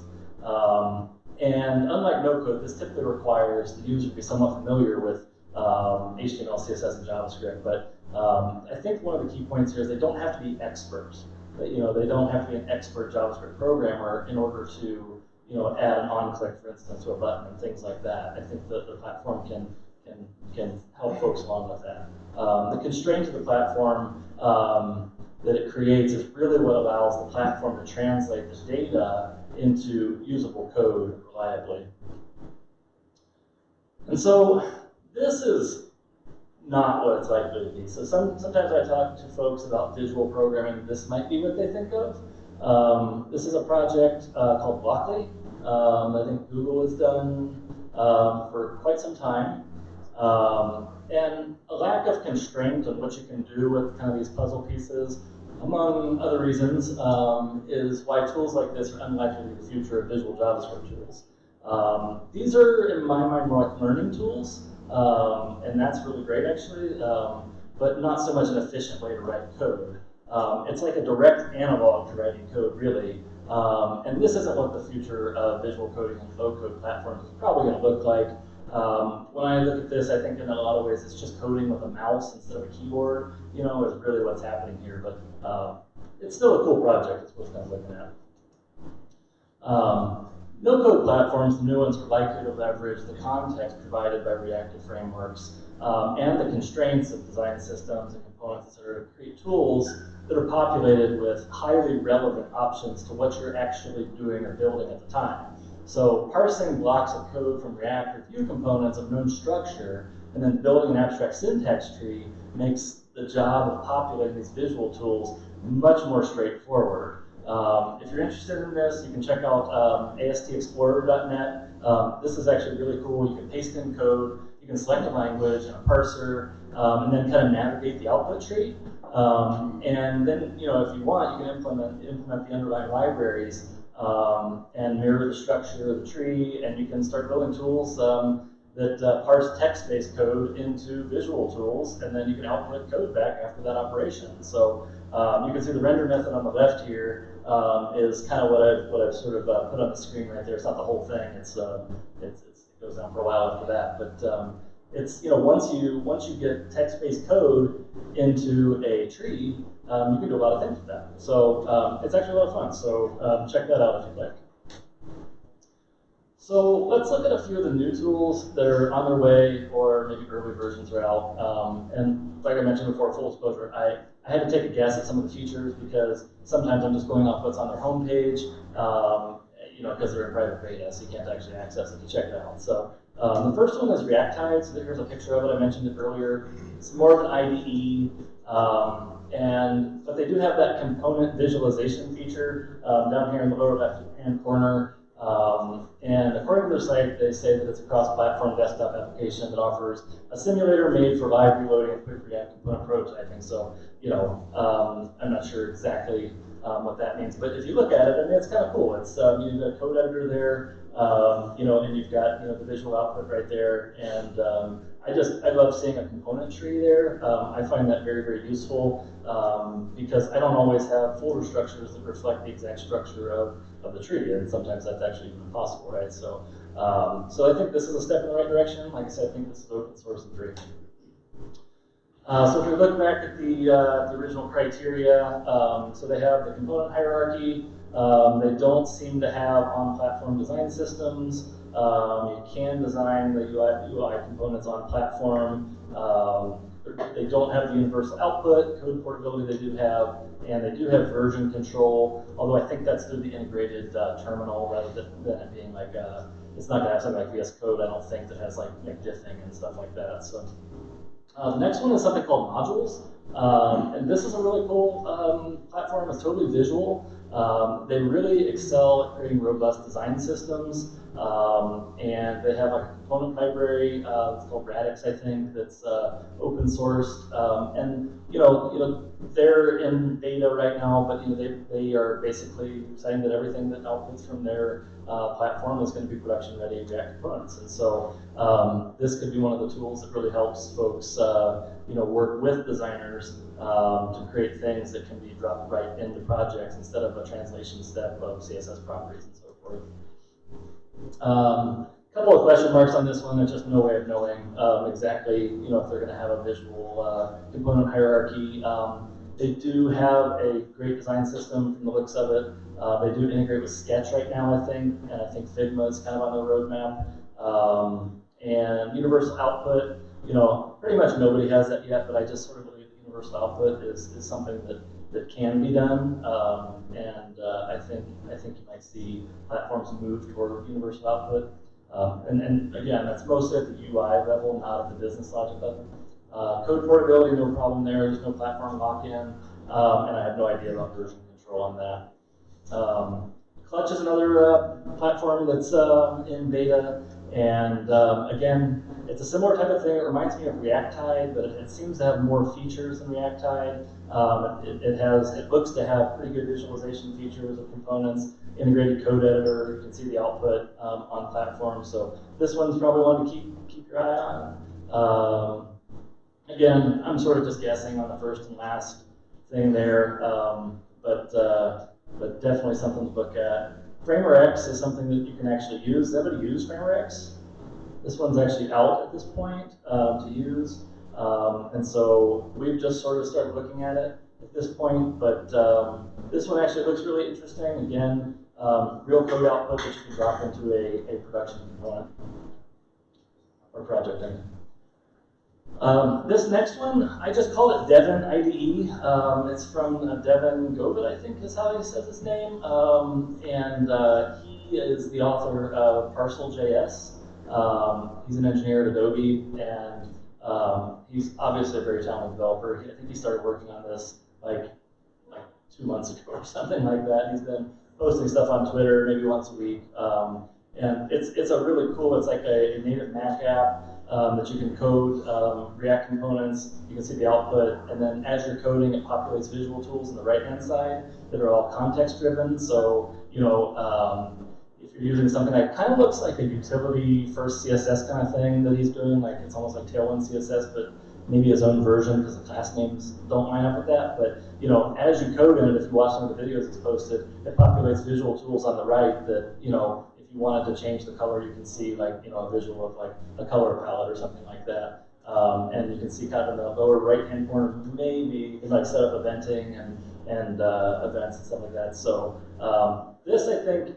And unlike no-code, this typically requires the user to be somewhat familiar with HTML, CSS, and JavaScript. But I think one of the key points here is they don't have to be experts. They don't have to be an expert JavaScript programmer in order to add an on-click, for instance, to a button and things like that. I think that the platform can help folks along with that. The constraint of the platform that it creates is really what allows the platform to translate the data into usable code reliably. And so this is not what it's likely to be. So sometimes I talk to folks about visual programming. This might be what they think of. This is a project called Blockly. I think Google has done for quite some time. And a lack of constraint on what you can do with kind of these puzzle pieces, among other reasons, is why tools like this are unlikely to be the future of visual JavaScript tools. These are, in my mind, more like learning tools, and that's really great, actually, but not so much an efficient way to write code. It's like a direct analog to writing code, really, and this isn't what the future of visual coding and low-code platforms is probably going to look like. When I look at this, I think in a lot of ways it's just coding with a mouse instead of a keyboard, is really what's happening here, but it's still a cool project, it's worth kind of looking at. No-code platforms, the new ones, are likely to leverage the context provided by reactive frameworks and the constraints of design systems and components, etc., to create tools that are populated with highly relevant options to what you're actually doing or building at the time. So parsing blocks of code from React or Vue components of known structure and then building an abstract syntax tree makes the job of populating these visual tools much more straightforward. If you're interested in this, you can check out astexplorer.net. This is actually really cool. You can paste in code, you can select a language and a parser, and then kind of navigate the output tree. And then, if you want, you can implement the underlying libraries and mirror the structure of the tree, and you can start building tools that parse text-based code into visual tools, and then you can output code back after that operation. So you can see the render method on the left here is kind of what I've sort of put on the screen right there. It's not the whole thing. It goes on for a while after that, but it's once you get text-based code into a tree, you can do a lot of things with that. So it's actually a lot of fun. So check that out if you'd like. So let's look at a few of the new tools that are on their way, or maybe early versions are out. And like I mentioned before, full disclosure, I had to take a guess at some of the features because sometimes I'm just going off what's on their homepage, because they're in private beta, so you can't actually access it to check it out. So the first one is React Tide. So here's a picture of it. I mentioned it earlier. It's more of an IDE, but they do have that component visualization feature down here in the lower left-hand corner. And according to their site, they say that it's a cross-platform desktop application that offers a simulator made for live reloading and quick React component prototyping. So, I'm not sure exactly what that means, but if you look at it, I mean, it's kind of cool. It's you've got a code editor there, and you've got the visual output right there, and I love seeing a component tree there. I find that very, very useful because I don't always have folder structures that reflect the exact structure of the tree, and sometimes that's actually even impossible, right? So, so I think this is a step in the right direction. Like I said, I think this is open source and free. So if we look back at the original criteria, so they have the component hierarchy. They don't seem to have on-platform design systems. You can design the UI components on platform. They don't have the universal output, code portability they do have, and they do have version control, although I think that's through the integrated terminal rather than it being like, it's not going to have something like VS Code, I don't think, that has like diffing and stuff like that. So the next one is something called modules. And this is a really cool platform. It's totally visual. They really excel at creating robust design systems. And they have like a component library, it's called Radix, I think, that's open sourced. And they're in beta right now, but they are basically saying that everything that outputs from their platform is going to be production ready React components. And so this could be one of the tools that really helps folks work with designers to create things that can be dropped right into projects instead of a translation step of CSS properties and so forth. Couple of question marks on this one. There's just no way of knowing exactly if they're going to have a visual component hierarchy. They do have a great design system from the looks of it. They do integrate with Sketch right now, I think, and I think Figma is kind of on the roadmap. And universal output, pretty much nobody has that yet, but I just sort of believe that universal output is something that can be done, and I think you might see platforms move toward universal output. And again, that's mostly at the UI level, not at the business logic level. Code portability, no problem there. There's no platform lock-in, and I have no idea about version control on that. Clutch is another platform that's in beta, and again, it's a similar type of thing. It reminds me of Reactide, but it seems to have more features than Reactide. It looks to have pretty good visualization features of components, integrated code editor. You can see the output on platform. So this one's probably one to keep your eye on. Again, I'm sort of just guessing on the first and last thing there, but definitely something to look at. FramerX is something that you can actually use. Does anybody use FramerX? This one's actually out at this point to use, and so we've just sort of started looking at it at this point, but this one actually looks really interesting. Again, real code output that you can drop into a production component or project engine. This next one, I just called it Devin IDE. It's from Devin Govit, I think is how he says his name. And he is the author of Parcel.js. He's an engineer at Adobe, and he's obviously a very talented developer. I think he started working on this like 2 months ago or something like that. He's been posting stuff on Twitter maybe once a week. And it's a really cool, it's like a native Mac app that you can code React components. You can see the output, and then as you're coding, it populates visual tools on the right-hand side that are all context-driven. So, if you're using something that kind of looks like a utility first CSS kind of thing that he's doing, like it's almost like Tailwind CSS, but maybe his own version because the class names don't line up with that. But as you code in it, if you watch some of the videos he's posted, it populates visual tools on the right that if you wanted to change the color, you can see like a visual of like a color palette or something like that. And you can see kind of in the lower right-hand corner, maybe you can like set up eventing and events and stuff like that. So this, I think,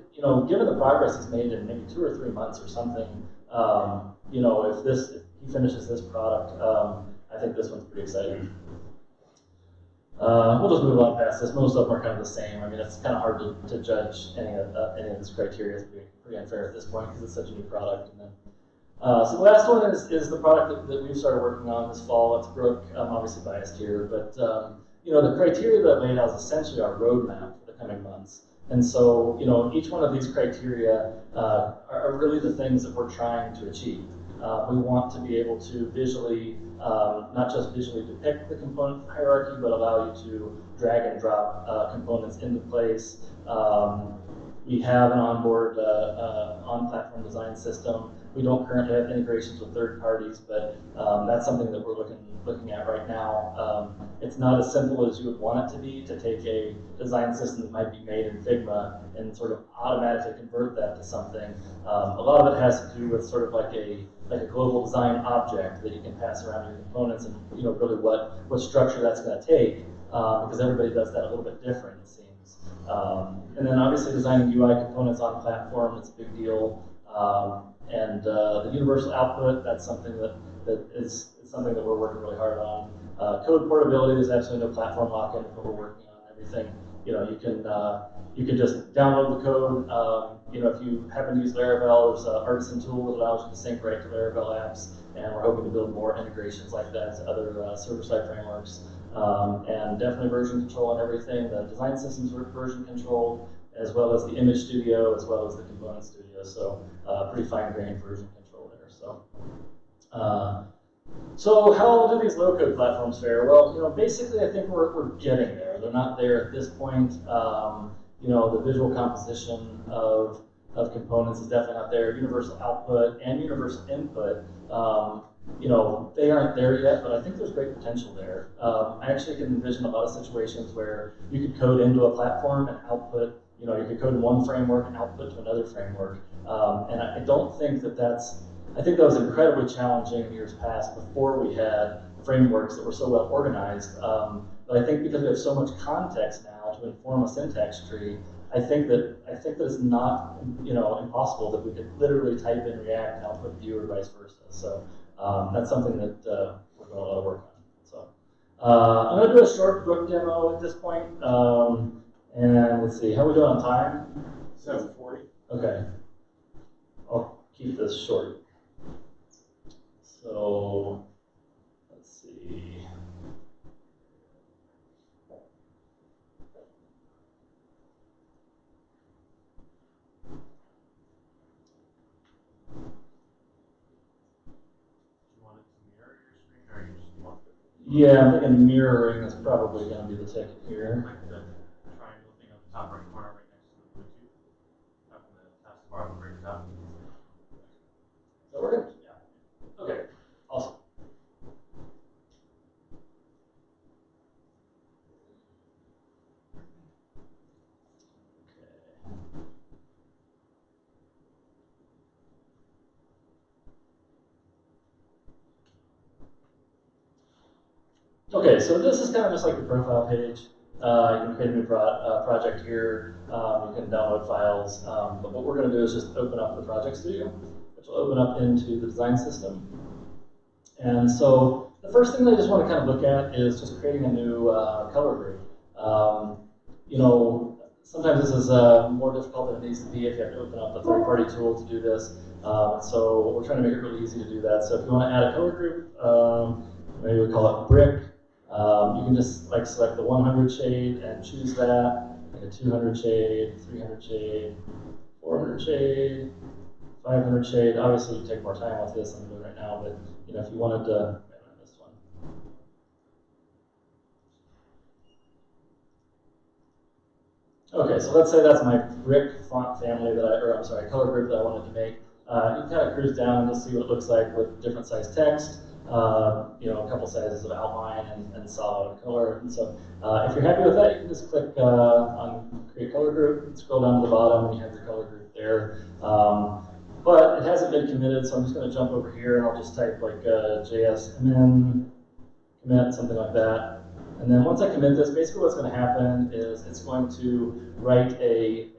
given the progress he's made in maybe 2 or 3 months or something, if he finishes this product, I think this one's pretty exciting. We'll just move on past this. Most of them are kind of the same. I mean, it's kind of hard to judge any of this criteria. It's pretty unfair at this point because it's such a new product. And then, so the last one is the product that we've started working on this fall. It's Brook. I'm obviously biased here, but the criteria that I laid out is essentially our roadmap for the coming months. And so, each one of these criteria are really the things that we're trying to achieve. We want to be able to visually, not just visually depict the component hierarchy, but allow you to drag and drop components into place. We have an onboard on-platform design system. We don't currently have integrations with third parties, but that's something that we're looking at right now. It's not as simple as you would want it to be to take a design system that might be made in Figma and sort of automatically convert that to something. A lot of it has to do with sort of like a global design object that you can pass around your components, and really what structure that's going to take, because everybody does that a little bit different, it seems. And then obviously designing UI components on platform, it's a big deal. And the universal output, that's something that is something that we're working really hard on. Code portability, there's absolutely no platform lock-in for what we're working on. Everything, you can just download the code. If you happen to use Laravel, there's an artisan tool that allows you to sync right to Laravel apps, and we're hoping to build more integrations like that to other server-side frameworks. And definitely version control on everything. The design systems are version controlled, as well as the image studio, as well as the component studio. So pretty fine-grained version control there. So how do these low-code platforms fare? Well, basically, I think we're getting there. They're not there at this point. The visual composition of components is definitely not there. Universal output and universal input, they aren't there yet, but I think there's great potential there. I actually can envision a lot of situations where you could code into a platform and output. You could code in one framework and output to another framework. And I don't think I think that was incredibly challenging in years past before we had frameworks that were so well organized. But I think because we have so much context now to inform a syntax tree, I think that it's not impossible that we could literally type in React and output view or vice versa. So that's something that we're doing a lot of work on. So I'm going to do a short Brook demo at this point. And let's see, how are we doing on time? 7:40. Okay. I'll keep this short. So let's see. Yeah, I'm thinking mirroring is probably going to be the ticket here. Like the triangle thing on the top right corner right next to the Bluetooth. Up in the taskbar at the very top. Is that working? Yeah. Okay, awesome. Okay, so this is kind of just like the profile page. You can create a new project here. You can download files. But what we're going to do is just open up the project studio, which will open up into the design system. And so the first thing that I just want to kind of look at is just creating a new color group. Sometimes this is more difficult than it needs to be if you have to open up a third-party tool to do this. So we're trying to make it really easy to do that. So if you want to add a color group, maybe we call it brick. You can just like select the 100 shade and choose that, like a 200 shade, 300 shade, 400 shade, 500 shade. Obviously, you take more time with this than I'm doing right now, but if you wanted to, this one. Okay, so let's say that's my brick font family color group that I wanted to make. You can kind of cruise down and just see what it looks like with different size text. A couple sizes of outline and solid color. And so if you're happy with that, you can just click on Create Color Group, and scroll down to the bottom, and you have your color group there. But it hasn't been committed, so I'm just going to jump over here, and I'll just type like JSMN commit, something like that. And then once I commit this, basically what's going to happen is it's going to write a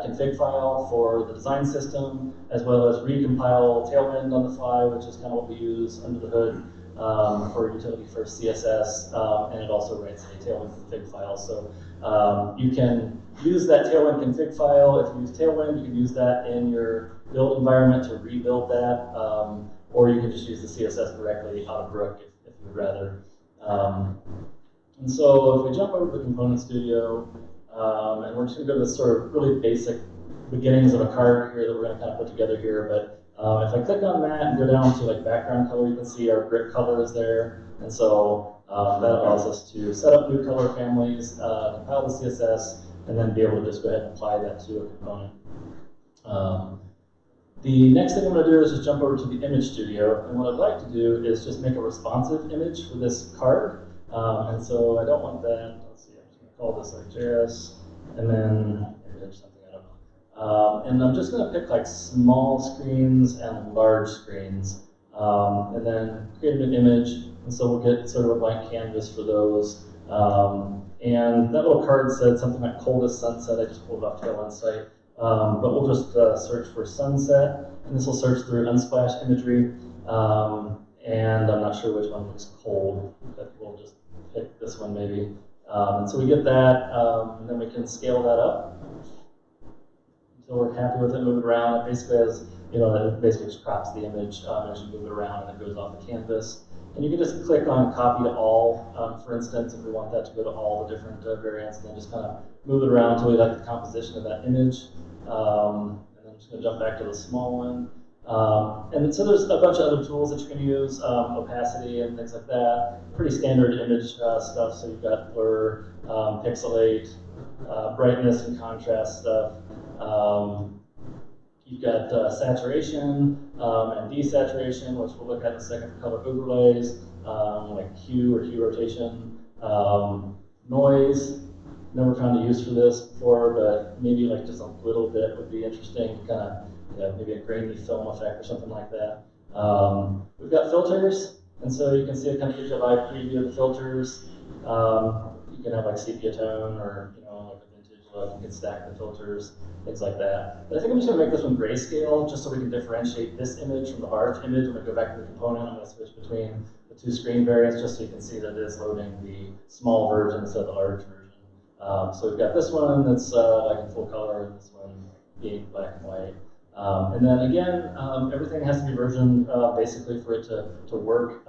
config file for the design system, as well as recompile Tailwind on the fly, which is kind of what we use under the hood for utility for CSS, and it also writes a Tailwind config file. So you can use that Tailwind config file. If you use Tailwind, you can use that in your build environment to rebuild that, or you can just use the CSS directly out of Brook if you would rather. And so if we jump over to the Component Studio, and we're just going to go to this sort of really basic beginnings of a card here that we're going to kind of put together here. But if I click on that and go down to like background color, you can see our brick color is there. And so that allows us to set up new color families, compile the CSS, and then be able to just go ahead and apply that to a component. The next thing I'm going to do is just jump over to the Image Studio. And what I'd like to do is just make a responsive image for this card. And so I don't want that. Let's see, I'm just going to call this like JS, and then maybe there's something, I don't know. And I'm just going to pick like small screens and large screens, and then create a new image. And so we'll get sort of a blank canvas for those. And that little card said something like coldest sunset. I just pulled it off Tailwind site. But we'll just search for sunset, and this will search through Unsplash imagery. And I'm not sure which one looks cold, but we'll just pick this one maybe. And so we get that, and then we can scale that up until we're happy with it, move it around. It basically has, it basically just crops the image as you move it around, and it goes off the canvas. And you can just click on copy to all, for instance, if we want that to go to all the different variants, and then just kind of move it around until we like the composition of that image. And then I'm just going to jump back to the small one. And so there's a bunch of other tools that you can use, opacity and things like that. Pretty standard image stuff. So you've got blur, pixelate, brightness and contrast stuff. You've got saturation and desaturation, which we'll look at in a second for color overlays, like hue or hue rotation, noise. Never found a use for this before, but maybe like just a little bit would be interesting, kind of maybe a grainy film effect or something like that. We've got filters, and so you can see it kind of gives you a live preview of the filters. You can have like sepia tone or like a vintage look. You can stack the filters, things like that. But I think I'm just going to make this one grayscale just so we can differentiate this image from the large image. When we go back to the component, I'm going to switch between the two screen variants just so you can see that it is loading the small version instead of the large version. So we've got this one that's like in full color, and this one being black and white. And then again, everything has to be versioned basically for it to work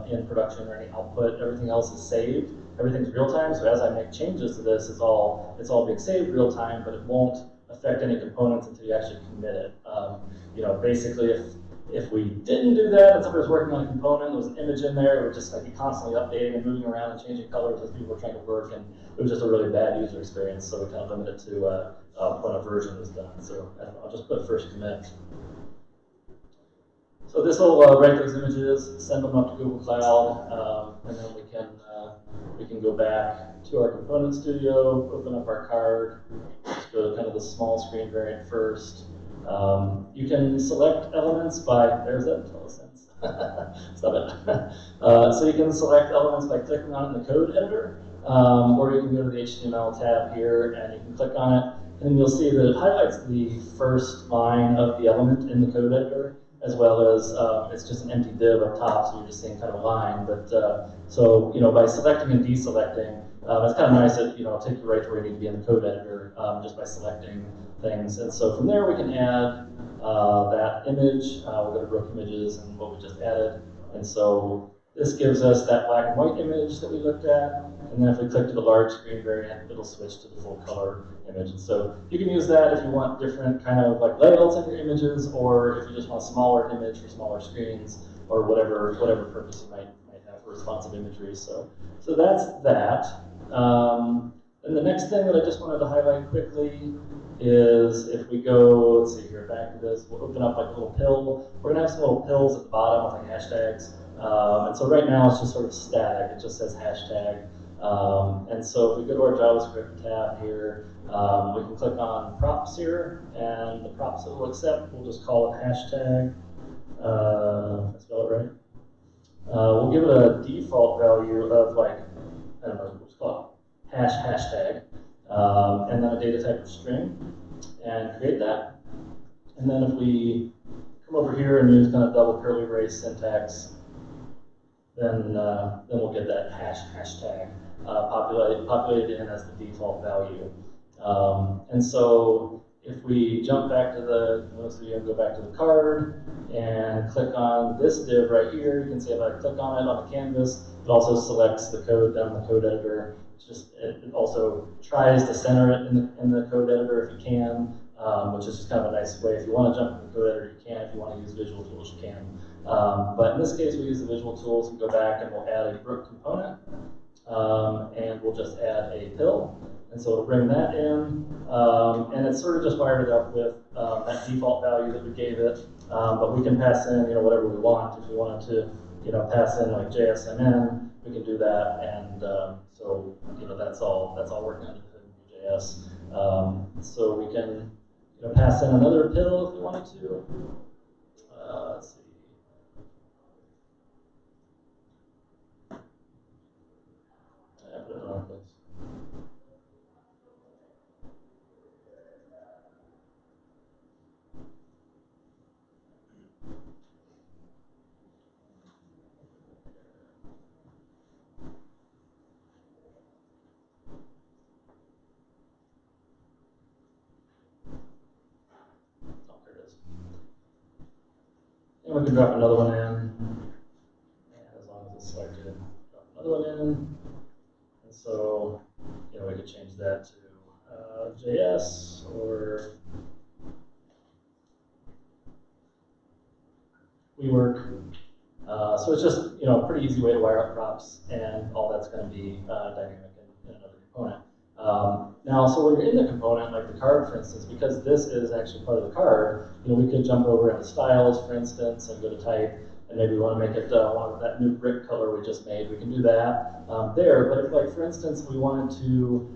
in production or any output. Everything else is saved. Everything's real time. So as I make changes to this, it's all being saved real time, but it won't affect any components until you actually commit it. Basically, if we didn't do that and somebody was working on a component, there was an image in there, it would just be constantly updating and moving around and changing colors as people were trying to work, and it was just a really bad user experience. So we kind of limited it to when a version was done. So I'll just put first commit. So this will write those images, send them up to Google Cloud, and then we can go back to our component studio, open up our card, just go to kind of the small screen variant first. You can select elements by, there's that IntelliSense. Stop it. So you can select elements by clicking on it in the code editor, or you can go to the HTML tab here and you can click on it, and you'll see that it highlights the first line of the element in the code editor, as well as it's just an empty div up top, so you're just seeing kind of a line. But so by selecting and deselecting, it's kind of nice that it'll take you right to where you need to be in the code editor just by selecting things. And so from there we can add that image. We'll go to Brook Images and what we just added. And so this gives us that black and white image that we looked at. And then if we click to the large screen variant, it'll switch to the full color image. And so you can use that if you want different kind of like layouts of your images, or if you just want a smaller image for smaller screens, or whatever purpose you might have for responsive imagery. So that's that. And the next thing that I just wanted to highlight quickly is if we go, let's see here, back to this, we'll open up like a little pill. We're gonna have some little pills at the bottom with like hashtags. And so right now it's just sort of static, it just says hashtag. And so if we go to our JavaScript tab here, we can click on props here, and the props that we'll accept, we'll just call it hashtag. If I spell it right. We'll give it a default value of like, I don't know, we'll just call it hashtag, and then a data type of string, and create that. And then if we come over here and use kind of double curly brace syntax, then we'll get that hashtag populated in as the default value. And so if we jump back to most of you go back to the card and click on this div right here, you can see if I click on it on the canvas, it also selects the code down in the code editor. It also tries to center it in the code editor if you can, which is just kind of a nice way. If you want to jump in the code editor, you can. If you want to use visual tools, you can. But in this case, we use the visual tools and go back and we'll add a Brook component, and we'll just add a pill. And so it'll bring that in, and it's sort of just wired it up with that default value that we gave it. But we can pass in, whatever we want. If we wanted to, pass in like JSMN, we can do that. And so, that's all working under the JS. So we can, pass in another pill if we wanted to. Let's see. I put it in the wrong place. And we can drop another one in, as long as it's selected. Drop another one in, and so we could change that to JS or WeWork. So it's just a pretty easy way to wire up props, and all that's going to be dynamic in another component. Now, so when you're in the component, like the card, for instance, because this is actually part of the card, we could jump over into styles, for instance, and go to type, and maybe we want to make it one of that new brick color we just made. We can do that there. But if, like, for instance, we wanted to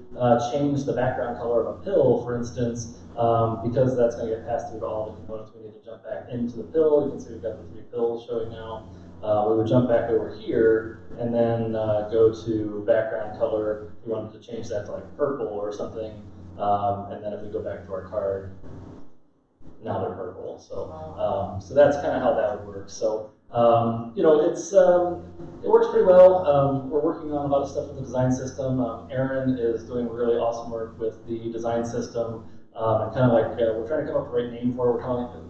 change the background color of a pill, for instance, because that's going to get passed through to all the components, we need to jump back into the pill. You can see we've got the 3 pills showing now. we would jump back over here and then go to background color. If we wanted to change that to like purple or something, and then if we go back to our card, now they're purple. So that's kind of how that would work. So you know, it works pretty well. We're working on a lot of stuff with the design system. Aaron is doing really awesome work with the design system. And kind of like we're trying to come up with the right name for it. We're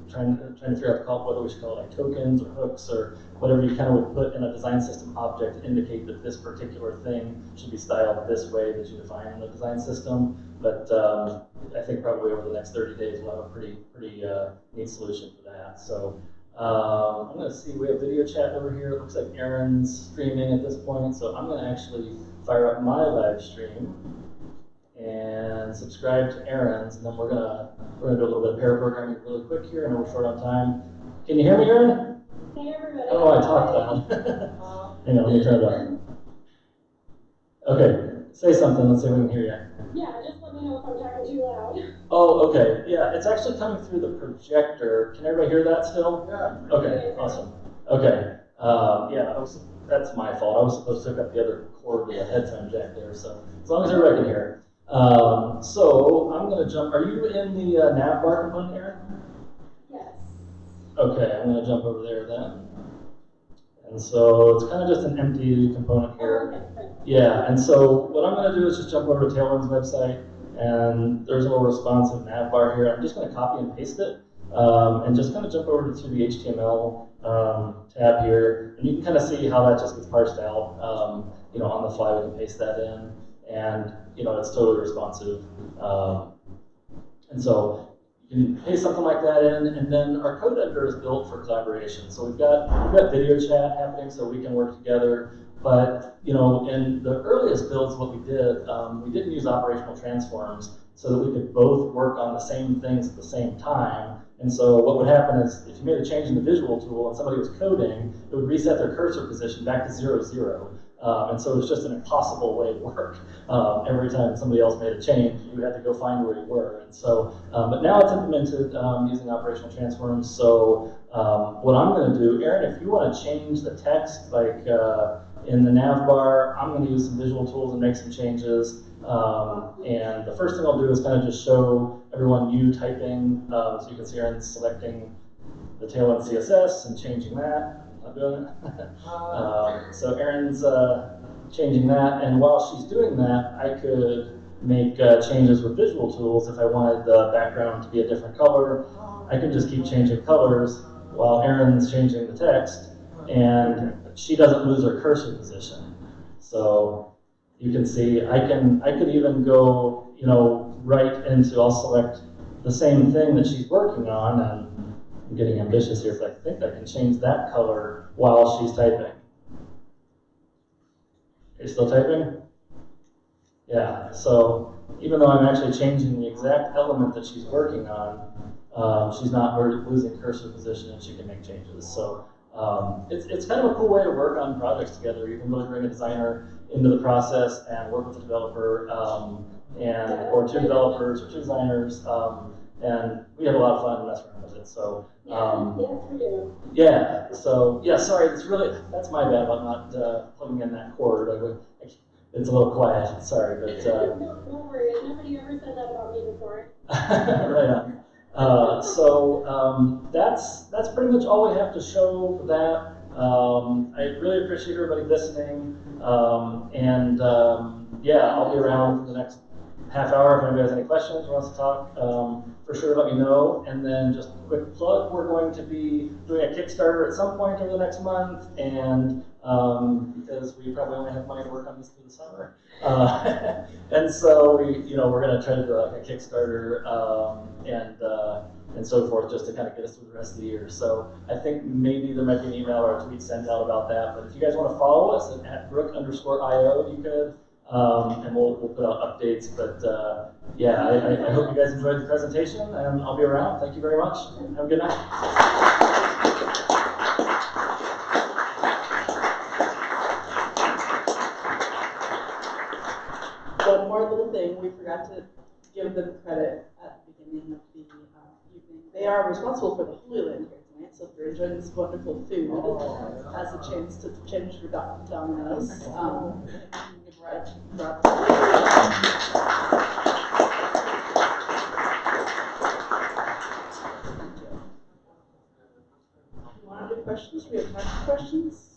trying to figure out whether we should call it like tokens or hooks or whatever you kind of would put in a design system object to indicate that this particular thing should be styled this way that you define in the design system. But I think probably over the next 30 days we'll have a pretty neat solution for that. So I'm going to see, we have video chat over here. It looks like Aaron's streaming at this point, so I'm going to actually fire up my live stream and subscribe to Aaron's, and then we're gonna do a little bit of pair programming really quick here. I know we're short on time. Can you hear me, Aaron? Hey everybody. I don't know why I talked loud. Hang on, let me turn it up. Okay, say something. Let's see if we can hear you. Yeah, just let me know if I'm talking too loud. Oh, okay. Yeah, it's actually coming through the projector. Can everybody hear that still? Yeah. Okay, awesome. Okay. Yeah, that's my fault. I was supposed to hook up the other cord with a headphone jack there, so as long as everybody can hear. So I'm going to jump. Are you in the nav bar component, Aaron? Yes. Okay, I'm going to jump over there then. And so it's kind of just an empty component here. Okay. Yeah, and so what I'm going to do is just jump over to Tailwind's website, and there's a little responsive nav bar here. I'm just going to copy and paste it, and just kind of jump over to the HTML tab here, and you can kind of see how that just gets parsed out. You know, on the fly, we can paste that in, and you know, it's totally responsive. And so you can paste something like that in, and then our code editor is built for collaboration. So we've got video chat happening so we can work together. But you know, in the earliest builds, what we didn't use operational transforms so that we could both work on the same things at the same time. And so what would happen is if you made a change in the visual tool and somebody was coding, it would reset their cursor position back to 0, 0. And so it was just an impossible way to work. Every time somebody else made a change, you had to go find where you were. And so, but now it's implemented using operational transforms. So what I'm going to do, Aaron, if you want to change the text, like in the nav bar, I'm going to use some visual tools and make some changes. And the first thing I'll do is kind of just show everyone you typing, so you can see Aaron selecting the Tailwind CSS and changing that. I'm doing it. So Aaron's changing that, and while she's doing that, I could make changes with visual tools. If I wanted the background to be a different color, I can just keep changing colors while Aaron's changing the text, and she doesn't lose her cursor position. So you can see I could even go, you know, right into, I'll select the same thing that she's working on, and I'm getting ambitious here, but I think I can change that color while she's typing. Are you still typing? Yeah, so even though I'm actually changing the exact element that she's working on, she's not losing cursor position and she can make changes. So it's kind of a cool way to work on projects together. You can really bring a designer into the process and work with the developer, or two developers or two designers, and we have a lot of fun messing around with it. So yes, we do. yeah, so yeah, sorry, that's my bad about not plugging in that cord. It's a little quiet, sorry, but Don't worry, nobody ever said that about me before. right on. So that's pretty much all we have to show for that. I really appreciate everybody listening, and yeah, I'll be around for the next half hour if anybody has any questions or wants to talk. For sure, let me know. And then just a quick plug, we're going to be doing a Kickstarter at some point over the next month, and because we probably only have money to work on this through the summer, and so we're going to try to do like a Kickstarter and so forth, just to kind of get us through the rest of the year. So I think maybe there might be an email or a tweet sent out about that. But if you guys want to follow us at @brook_io, you could. And we'll put out updates, but yeah, I hope you guys enjoyed the presentation, and I'll be around. Thank you very much. Have a good night. One more little thing, we forgot to give them credit at the beginning of the evening. They are responsible for the Holy Land here tonight, so if you're enjoying this wonderful food, as a chance to change your dominoes. Give Rob. You want to do questions? We have time for questions.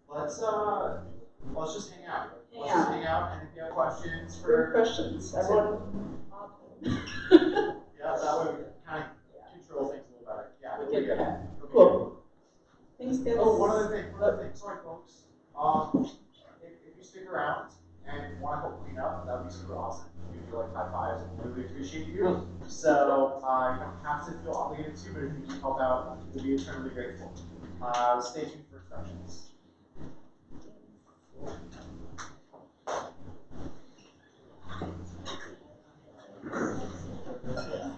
Let's just hang out. Hang Let's out. just hang out, and if you have questions Group questions. Everyone. Yeah, that way we kind of control things a little better. Yeah, We we'll be can, good. yeah. We'll be Cool. good. Thanks, guys. Oh, one other thing. Sorry, folks. If you stick around and want to help clean up, that would be super awesome. We do like high fives, and we really appreciate you. So you don't have to feel obligated to, but if you do help out, we'll be eternally grateful. Stay tuned for instructions. Yeah.